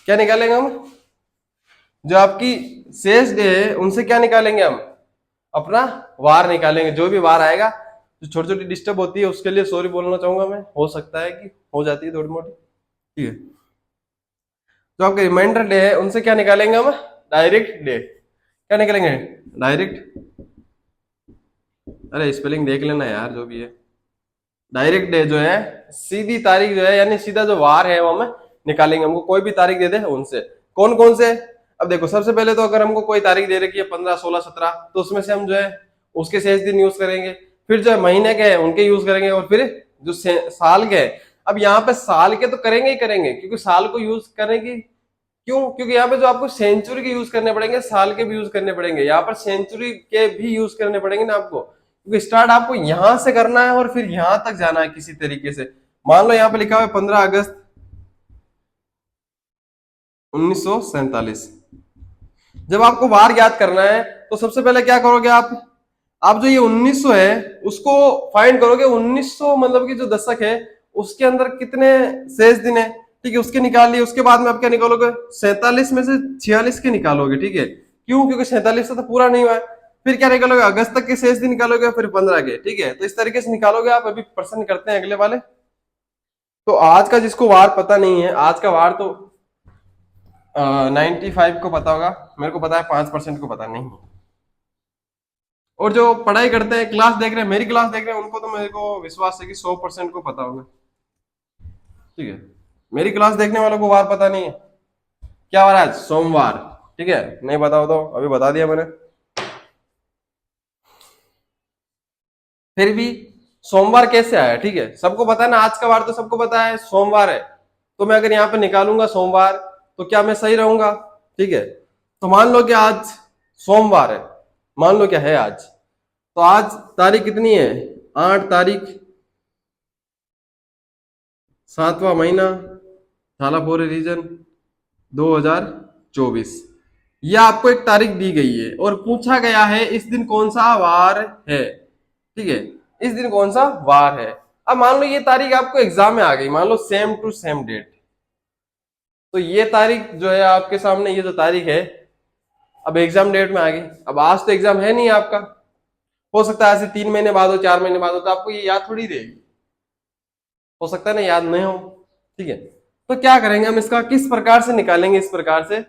क्या निकालेंगे हम, जो आपकी शेष डे है उनसे क्या निकालेंगे हम, अपना वार निकालेंगे। जो भी वार आएगा, जो छोटी छोटी डिस्टर्ब होती है उसके लिए सॉरी बोलना चाहूंगा मैं, हो सकता है कि हो जाती है थोड़ी मोटी, ठीक है। जो आपके रिमाइंडर डे है उनसे क्या निकालेंगे हम, डायरेक्ट डे। क्या निकालेंगे, डायरेक्ट, अरे स्पेलिंग देख लेना यार जो भी है। डायरेक्ट डे जो है सीधी तारीख जो है, यानी सीधा जो वार है वो हम निकालेंगे। हमको कोई भी तारीख दे दे उनसे, कौन कौन से। अब देखो सबसे पहले तो अगर हमको कोई तारीख दे रखी है 15, 16, 17, तो उसमें से हम जो है उसके शेष दिन यूज करेंगे। फिर जो है महीने के हैं उनके यूज करेंगे, और फिर जो साल के हैं, अब यहाँ पे साल के तो करेंगे ही करेंगे, क्योंकि साल को यूज करेंगे। क्यों? क्योंकि यहाँ पे जो आपको सेंचुरी के यूज करने पड़ेंगे, साल के भी यूज करने पड़ेंगे, यहाँ पर सेंचुरी के भी यूज करने पड़ेंगे ना आपको, क्योंकि स्टार्ट आपको यहां से करना है और फिर यहां तक जाना है किसी तरीके से। मान लो यहाँ पे लिखा हुआ है 15 अगस्त 1947। जब आपको वार याद करना है तो सबसे पहले क्या करोगे आप जो ये 1900 है उसको फाइंड करोगे। 1900 मतलब कि जो दशक है उसके अंदर कितने शेष दिन है, ठीक है, उसके निकाल लिए। उसके बाद में आप क्या निकालोगे, 47 में से 46 के निकालोगे, ठीक है। क्यों? क्योंकि 47 से तो पूरा नहीं हुआ है। फिर क्या निकालोगे, अगस्त तक के शेष दिन निकालोगे, फिर 15 के, ठीक है। तो इस तरीके से निकालोगे आप। अभी प्रश्न करते हैं अगले वाले। तो आज का जिसको वार पता नहीं है, आज का वार तो 95 को पता होगा, मेरे को पता है 5% को पता नहीं है। और जो पढ़ाई करते हैं, क्लास देख रहे हैं, मेरी क्लास देख रहे हैं, उनको तो मेरे को विश्वास है कि 100% को पता होगा, ठीक है। मेरी क्लास देखने वालों को वार पता नहीं है। क्या वार है आज? सोमवार, ठीक है। नहीं बताओ तो अभी बता दिया मैंने। फिर भी सोमवार कैसे आया, ठीक है, सबको पता है ना, आज का वार तो सबको पता है सोमवार है। तो मैं अगर यहाँ पे निकालूंगा सोमवार तो क्या मैं सही रहूंगा, ठीक है। तो मान लो कि आज सोमवार है, मान लो क्या है आज, तो आज तारीख कितनी है, 8 तारीख, 7वां महीना, थालापोरे रीजन, 2024। यह आपको एक तारीख दी गई है और पूछा गया है इस दिन कौन सा वार है, ठीक है, इस दिन कौन सा वार है। अब मान लो ये तारीख आपको एग्जाम में आ गई, मान लो सेम टू सेम डेट। तो ये तारीख जो है आपके सामने, ये जो तारीख है अब एग्जाम डेट में आ गई। अब आज तो एग्जाम है नहीं आपका, हो सकता है ऐसे 3 महीने बाद हो, 4 महीने बाद हो, तो आपको ये याद थोड़ी रहेगी, हो सकता है ना याद नहीं हो, ठीक है। तो क्या करेंगे हम, इसका किस प्रकार से निकालेंगे, इस प्रकार से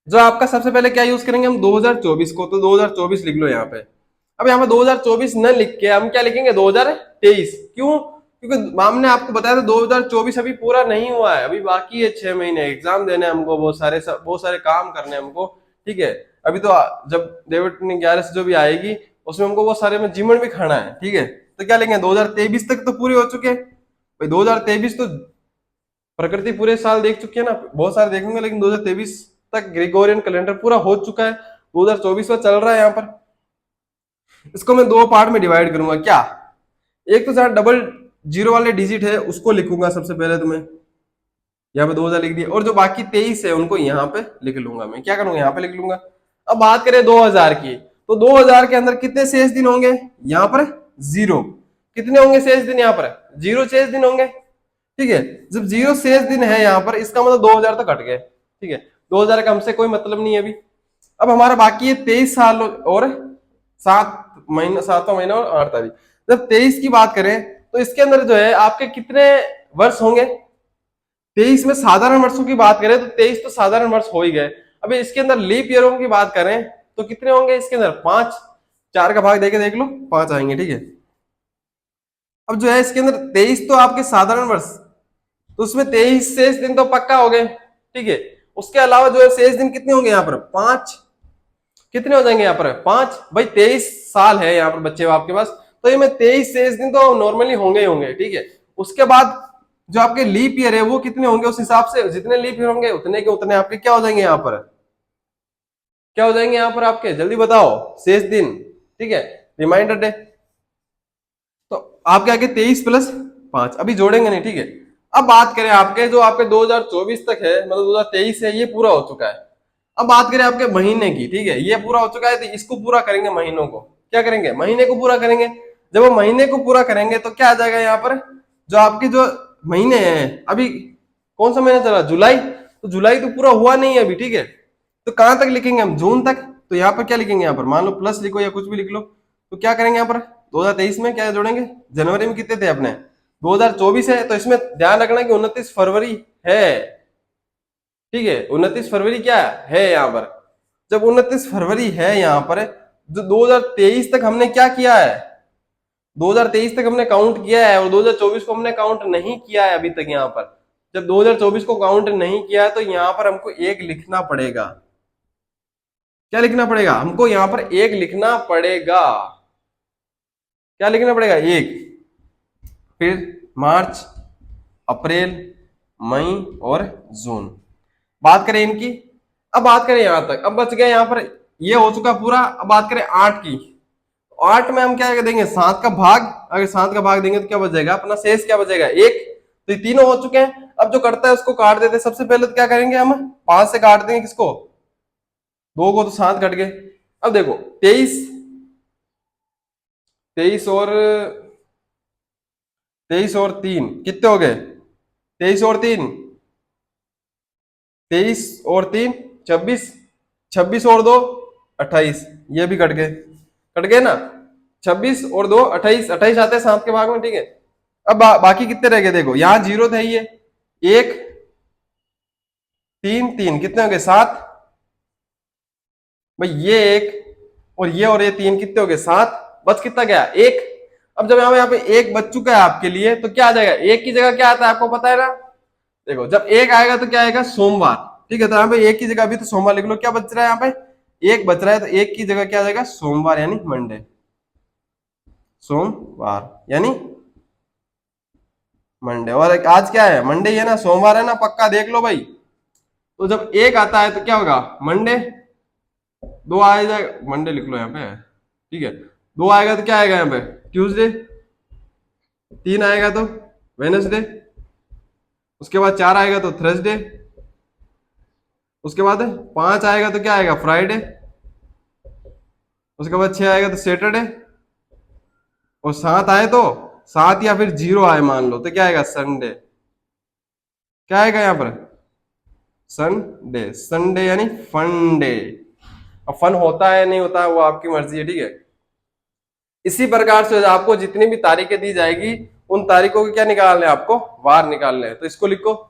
जो आपका सबसे पहले क्या यूज करेंगे हम, 2024 को, तो 2024 लिख लो यहाँ पे। अब यहाँ पे 2024 न लिख के हम क्या लिखेंगे, 2023। क्यों? क्योंकि हमने आपको बताया था 2024 अभी पूरा नहीं हुआ है, अभी बाकी है 6 महीने एग्जाम देने हमको, बहुत सारे काम करने हमको, ठीक है। अभी तो जब डेविड 11 से जो भी आएगी उसमें हमको बहुत सारे में जीवन भी खाना है, ठीक है। तो क्या लेंगे, 2023 तक तो पूरे हो चुके हैं भाई। 2023 तो प्रकृति पूरे साल देख चुकी है ना, बहुत सारे देखेंगे, लेकिन 2023 तक ग्रेगोरियन कैलेंडर पूरा हो चुका है, 2024 में चल रहा है यहाँ पर। इसको मैं दो पार्ट में डिवाइड करूंगा क्या, एक तो जहां डबल जीरो वाले डिजिट है उसको लिखूंगा सबसे पहले, तो मैं यहाँ पे 2000 लिख दिया, और जो बाकी 23 है उनको यहाँ पे लिख लूंगा, मैं क्या करूंगा यहाँ पे लिख लूंगा। अब बात करें 2000 की, तो 2000 के अंदर कितने शेष दिन होंगे, यहाँ पर जीरो, कितने होंगे शेष दिन, यहाँ पर जीरो शेष दिन होंगे, ठीक है। जब जीरो शेष दिन है यहाँ पर, इसका मतलब 2000 तो कट गए, ठीक है, 2000 का हमसे कोई मतलब नहीं है अभी। अब हमारा बाकी है 23 साल और 7 महीना, 7वां महीना और 8 तारीख। जब 23 की बात करें तो इसके अंदर जो है आपके कितने वर्ष होंगे, 23 में साधारण वर्षों की बात करें तो 23 तो साधारण वर्ष हो ही गए। अभी इसके अंदर लीप ईयरों की बात करें तो कितने होंगे इसके अंदर, 5, 4 का भाग देके देख लो 5 आएंगे, ठीक है। अब जो है इसके अंदर 23 तो आपके साधारण वर्ष, तो उसमें 23 शेष दिन तो पक्का हो गए, ठीक है। उसके अलावा जो है शेष दिन कितने होंगे यहाँ पर, 5, कितने हो जाएंगे यहाँ पर 5, भाई 23 साल है यहाँ पर बच्चे आपके पास, तो ये में 23 शेष दिन तो नॉर्मली होंगे ही होंगे, ठीक है। उसके बाद जो आपके लीप ईयर है वो कितने होंगे, उस हिसाब से जितने लीप ईयर होंगे उतने के उतने आपके क्या हो जाएंगे यहाँ पर, क्या हो जाएंगे यहाँ पर आपके, जल्दी बताओ, शेष दिन, ठीक है, रिमाइंडर डे। तो आपके आगे 23 + 5 अभी जोड़ेंगे नहीं, ठीक है। अब बात करें आपके जो आपके 2024 तक है, मतलब 2023 है, ये पूरा हो चुका है। अब बात करें आपके महीने की, ठीक है, ये पूरा हो चुका है, तो इसको पूरा करेंगे, महीनों को क्या करेंगे, महीने को पूरा करेंगे। जब हम महीने को पूरा करेंगे तो क्या आ जाएगा यहाँ पर, जो आपके जो महीने हैं, अभी कौन सा महीना चला, जुलाई, तो जुलाई तो पूरा हुआ नहीं है अभी, ठीक है। तो कहां तक लिखेंगे हम, जून तक। तो यहाँ पर क्या लिखेंगे, यहाँ पर मान लो प्लस लिखो या कुछ भी लिख लो, तो क्या करेंगे यहाँ पर 2023 में क्या जोड़ेंगे, जनवरी में कितने थे अपने, 2024 है, तो इसमें ध्यान रखना कि 29 फरवरी है, ठीक है, 29 फरवरी क्या है यहाँ पर। जब 29 फरवरी है यहाँ पर, जो 2023 तक हमने क्या किया है, 2023 तक हमने काउंट किया है, और 2024 को हमने काउंट नहीं किया है अभी तक यहाँ पर। जब 2024 को काउंट नहीं किया है तो यहाँ पर हमको एक लिखना पड़ेगा, क्या लिखना पड़ेगा हमको, यहाँ पर एक लिखना पड़ेगा, क्या लिखना पड़ेगा, एक। फिर मार्च, अप्रैल, मई और जून, बात करें इनकी। अब बात करें यहां तक, अब बच गए यहाँ पर, ये हो चुका पूरा। अब बात करें 8 की, 8 में हम क्या देंगे, 7 का भाग, अगर 7 का भाग देंगे तो क्या बचेगा अपना, शेष क्या बचेगा, एक। तो ये तीनों हो चुके हैं, अब जो करता है उसको काट देते हैं। सबसे पहले तो क्या करेंगे हम, 5 से काट देंगे किसको, 2 को, तो 7 कट गए। अब देखो 23, 23 और 3 कितने हो गए, 23 और 3, 23 और 3 26, 26 और 2 28, ये भी कट गए, कट गए ना, 26 और 2 28, 28 आते हैं 7 के भाग में, ठीक है। अब बाकी कितने रह गए, देखो यहाँ जीरो थे, ये 1 3 3 कितने हो गए 7, भाई ये 1 और ये 3 कितने हो गए 7, बच कितना गया 1। अब जब यहाँ पे 1 बच चुका है आपके लिए, तो क्या आ जाएगा, 1 की जगह क्या आता है आपको पता है ना, देखो जब 1 आएगा तो क्या आएगा, सोमवार, ठीक है। तो यहाँ पे 1 की जगह अभी तो सोमवार लिख लो, क्या बच रहा है यहाँ पे, 1 बच रहा है, तो 1 की जगह क्या आ जाएगा, सोमवार यानी मंडे, सोमवार यानी मंडे। और आज क्या है, मंडे ही है ना, सोमवार है ना, पक्का देख लो भाई। तो जब 1 आता है तो क्या होगा, मंडे, 2 आ जाएगा, मंडे लिख लो यहाँ पे, ठीक है। 2 आएगा तो क्या आएगा यहाँ पे, ट्यूसडे, 3 आएगा तो वेनसडे, उसके बाद 4 आएगा तो थर्सडे, उसके बाद 5 आएगा तो क्या आएगा, फ्राइडे, उसके बाद 6 आएगा तो सैटरडे, और 7 आए तो 7 या फिर 0 आए मान लो तो क्या आएगा, संडे, क्या आएगा यहाँ पर, संडे, संडे यानी फन डे। अब फन होता है नहीं होता है वो आपकी मर्जी है, ठीक है। इसी प्रकार से आपको जितनी भी तारीखें दी जाएगी, उन तारीखों के क्या निकालने हैं आपको, वार निकालने हैं, तो इसको लिखो।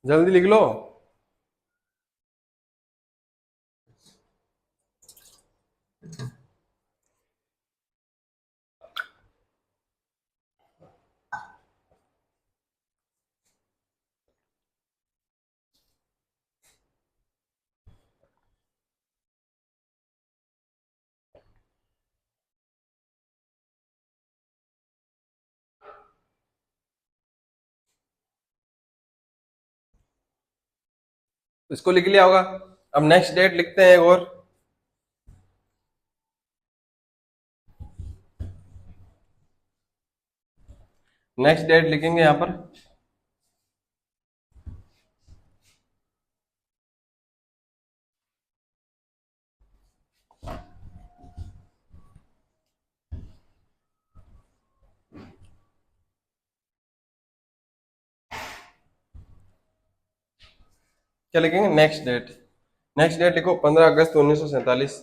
जल्दी लिख लो। इसको लिख लिया होगा। अब नेक्स्ट डेट लिखते हैं एक और। नेक्स्ट डेट लिखेंगे यहां पर। क्या लिखेंगे? Next date. नेक्स्ट डेट लिखो 15 अगस्त 1947।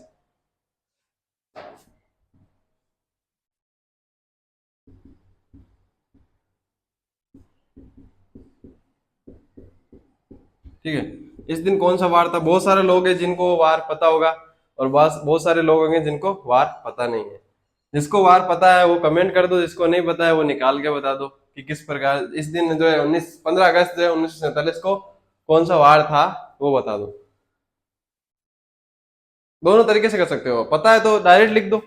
ठीक है। इस दिन कौन सा वार था? बहुत सारे लोग हैं जिनको वार पता होगा, और बस बहुत सारे लोग होंगे जिनको वार पता नहीं है। जिसको वार पता है वो कमेंट कर दो, जिसको नहीं पता है वो निकाल के बता दो कि किस प्रकार इस दिन जो है 15 अगस्त जो है 1947 को कौन सा वार था, वो बता दो। दोनों तरीके से कर सकते हो। पता है तो डायरेक्ट लिख दो,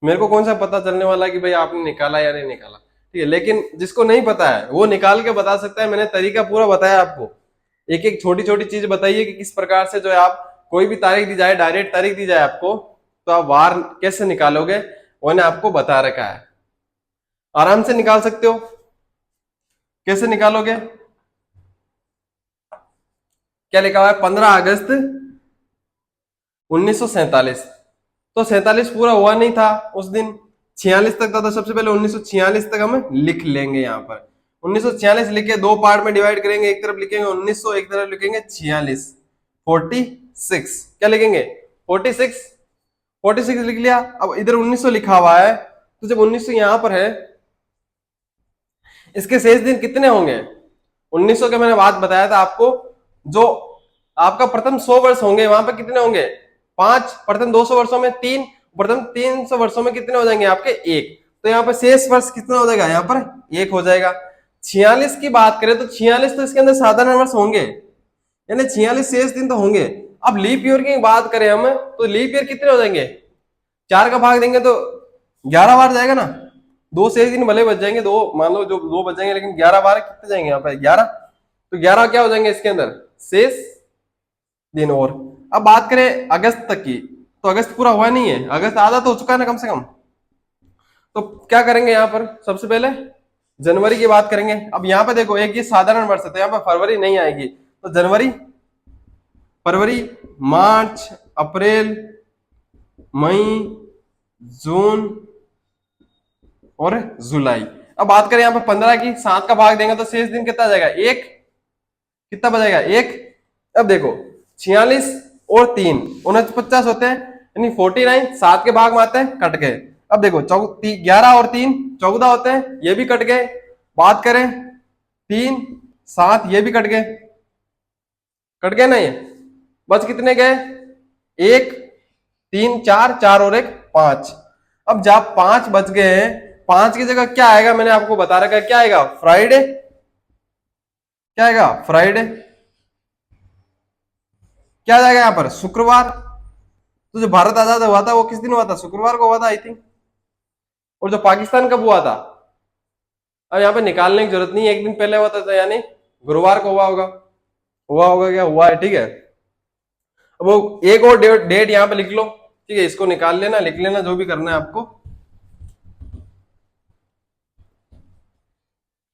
मेरे को कौन सा पता चलने वाला है कि भाई आपने निकाला या नहीं निकाला। ठीक है, लेकिन जिसको नहीं पता है वो निकाल के बता सकता है। मैंने तरीका पूरा बताया आपको, एक एक छोटी छोटी चीज बताइए कि किस प्रकार से जो है आप कोई भी तारीख दी जाए, डायरेक्ट तारीख दी जाए आपको, तो आप वार कैसे निकालोगे वो मैंने आपको बता रखा है। आराम से निकाल सकते हो। कैसे निकालोगे? क्या लिखा हुआ है? 15 अगस्त 1947। तो 47 पूरा हुआ नहीं था उस दिन, 46 तक था। तो सबसे पहले 1946 तक हम लिख लेंगे यहाँ पर। 1946 लिख के दो पार्ट में डिवाइड करेंगे, एक तरफ लिखेंगे 1900, एक तरफ लिखेंगे 46। 46 क्या लिखेंगे? 46। 46 लिख लिया। अब इधर 1900 लिखा हुआ है, तो जब 1900 यहां पर है, इसके शेष दिन कितने होंगे? 1900 के मैंने बात बताया था आपको, जो आपका प्रथम 100 वर्ष होंगे वहां पर कितने होंगे? 5। प्रथम 200 वर्षों में 3। प्रथम 300 वर्षों में कितने हो जाएंगे आपके? 1। तो यहाँ पर शेष वर्ष कितना हो जाएगा? यहाँ पर 1 हो जाएगा। 46 की बात करें तो 46 तो इसके अंदर साधारण वर्ष होंगे, यानी 46 शेष दिन तो होंगे। अब लीप ईयर की बात करें हम, तो लीप ईयर कितने हो जाएंगे? 4 का भाग देंगे तो 11 बार जाएगा ना। 2 शेष दिन भले बच जाएंगे, दो मान लो जो 2 बच जाएंगे, लेकिन 11 बार कितने जाएंगे यहाँ पे? 11। तो 11 क्या हो जाएंगे इसके अंदर? शेष दिन। और अब बात करें अगस्त तक की, तो अगस्त पूरा हुआ नहीं है, अगस्त आधा तो हो चुका है ना कम से कम। तो क्या करेंगे यहाँ पर? सबसे पहले जनवरी की बात करेंगे। अब यहाँ पे देखो, एक ये साधारण वर्ष है तो यहाँ पर फरवरी नहीं आएगी, तो जनवरी, फरवरी, मार्च, अप्रैल, मई, जून और जुलाई। अब बात करें यहाँ पर 15 की, 7 का भाग देंगे तो शेष दिन कितना जाएगा? 1। कितना बचेगा? 1। अब देखो 46 और 3 49 होते हैं, यानी 49। 7 के भाग में आते हैं, कट गए। अब देखो 11 और 3 14 होते हैं, ये भी कट गए। बात करें 3 7, ये भी कट गए। कट गए ना ये? बच कितने गए? 1 3 4 4 और 1 5। अब जब 5 बच गए हैं, 5 की जगह क्या आएगा? मैंने आपको बता रखा है क्या आएगा? फ्राइडे। क्या आएगा? फ्राइडे। क्या आ जाएगा यहाँ पर? शुक्रवार। तो जो भारत आजाद हुआ था वो किस दिन हुआ था? शुक्रवार को हुआ था आई थिंक। और जो पाकिस्तान कब हुआ था? अब यहाँ पे निकालने की जरूरत नहीं, एक दिन पहले हुआ था, तो यानी गुरुवार को हुआ होगा। हुआ होगा क्या? हुआ है। ठीक है। अब वो एक और डेट यहाँ पे लिख लो। ठीक है, इसको निकाल लेना, लिख लेना, जो भी करना है आपको।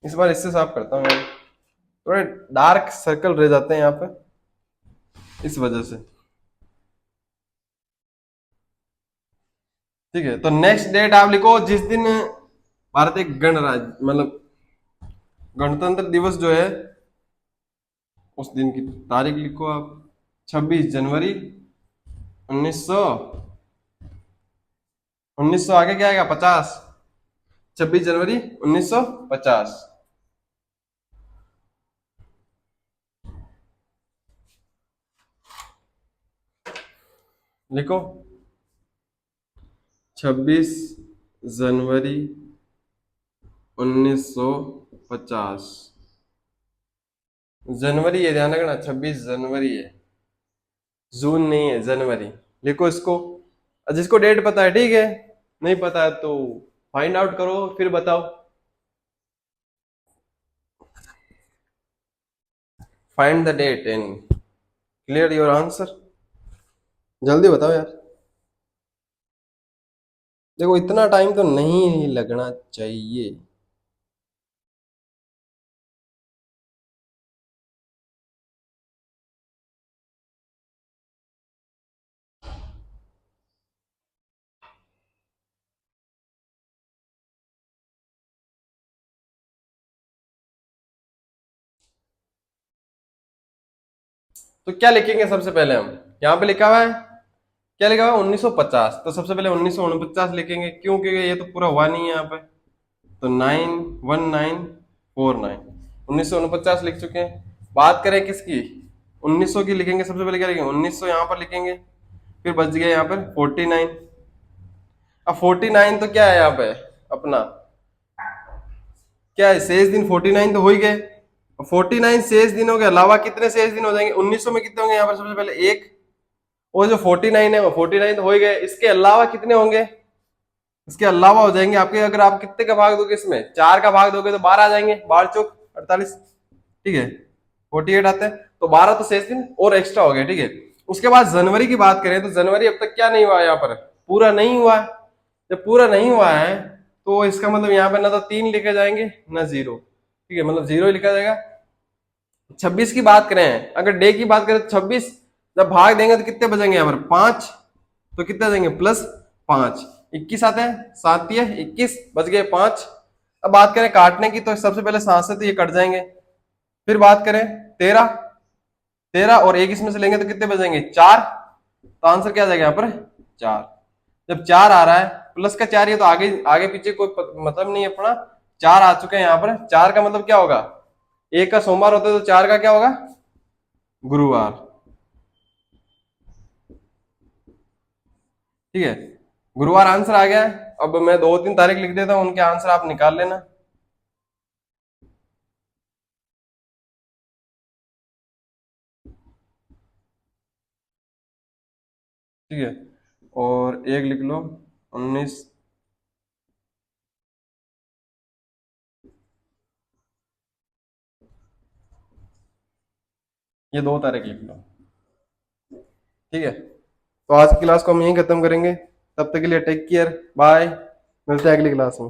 इस बार इससे साफ करता हूँ, थोड़े डार्क सर्कल रह जाते हैं यहाँ पे इस वजह से। ठीक है, तो नेक्स्ट डेट आप लिखो जिस दिन भारत एक गणराज्य, मतलब गणतंत्र दिवस जो है, उस दिन की तारीख लिखो आप। 26 जनवरी 1900 आगे क्या आएगा? 50। 26 जनवरी 1950 लिखो। 26 जनवरी 1950। जनवरी है, ध्यान रखना, 26 जनवरी है, जून नहीं है, जनवरी। लिखो इसको। जिसको डेट पता है ठीक है, नहीं पता है तो फाइंड आउट करो फिर बताओ। Find the date in clear your answer? जल्दी बताओ यार। देखो इतना टाइम तो नहीं लगना चाहिए। तो क्या लिखेंगे सबसे पहले हम? यहाँ पे लिखा हुआ है, क्या लिखा हुआ है? 1950। तो सबसे पहले 1949 लिखेंगे, क्यों? क्योंकि ये तो पूरा हुआ नहीं है यहाँ पे। तो 91949, 1949 लिख चुके हैं। बात करें किसकी? 1900 की लिखेंगे। सबसे पहले क्या लिखेंगे? 1900 यहाँ पर लिखेंगे। फिर बच गया यहाँ पर 49। अब 49 तो क्या है यहाँ पे अपना? क्या है? शेष दिन 49 तो हो ही गए। 49 शेष दिनों के अलावा कितने शेष दिन हो जाएंगे? 1900 में कितने होंगे यहाँ पर? सबसे पहले एक, वो जो 49 है वो 49 तो हो ही गए। इसके अलावा कितने होंगे? इसके अलावा हो जाएंगे आपके, अगर आप कितने का भाग दोगे इसमें, 4 का भाग दोगे तो 12 आ जाएंगे। 12 चौक 48, ठीक है, 48 आते हैं। तो 12 तो शेष दिन और एक्स्ट्रा हो गए, ठीक है। उसके बाद जनवरी की बात करें तो जनवरी अब तक क्या नहीं हुआ है यहाँ पर? पूरा नहीं हुआ है। जब पूरा नहीं हुआ है तो इसका मतलब यहाँ पे ना तो 3 लिखे जाएंगे ना 0, ठीक है, मतलब 0 ही लिखा जाएगा। 26 की बात करें, अगर डे की बात करें तो 26 जब भाग देंगे तो कितने बचेंगे यहाँ पर? 5। तो कितने देंगे? +5। 21 आते हैं, 7 है 21, बच गए 5। अब बात करें काटने की तो सबसे पहले 7 से तो ये कट जाएंगे। फिर बात करें 13, 13 और 1 इसमें से लेंगे तो कितने बचेंगे? 4। तो आंसर क्या आ जाएगा यहाँ पर? 4। जब 4 आ रहा है, प्लस का 4, ये तो आगे आगे पीछे कोई मतलब नहीं है अपना। 4 आ चुके हैं यहाँ पर। 4 का मतलब क्या होगा? 1 का सोमवार होता है तो 4 का क्या होगा? गुरुवार, ठीक है। गुरुवार आंसर आ गया है। अब मैं 2-3 तारीख लिख देता हूँ, उनके आंसर आप निकाल लेना। ठीक है, और एक लिख लो 19, ये 2 तारीख लिख लो, ठीक है। तो आज की क्लास को हम यहीं खत्म करेंगे। तब तक के लिए टेक केयर, बाय। मिलते हैं अगली क्लास में।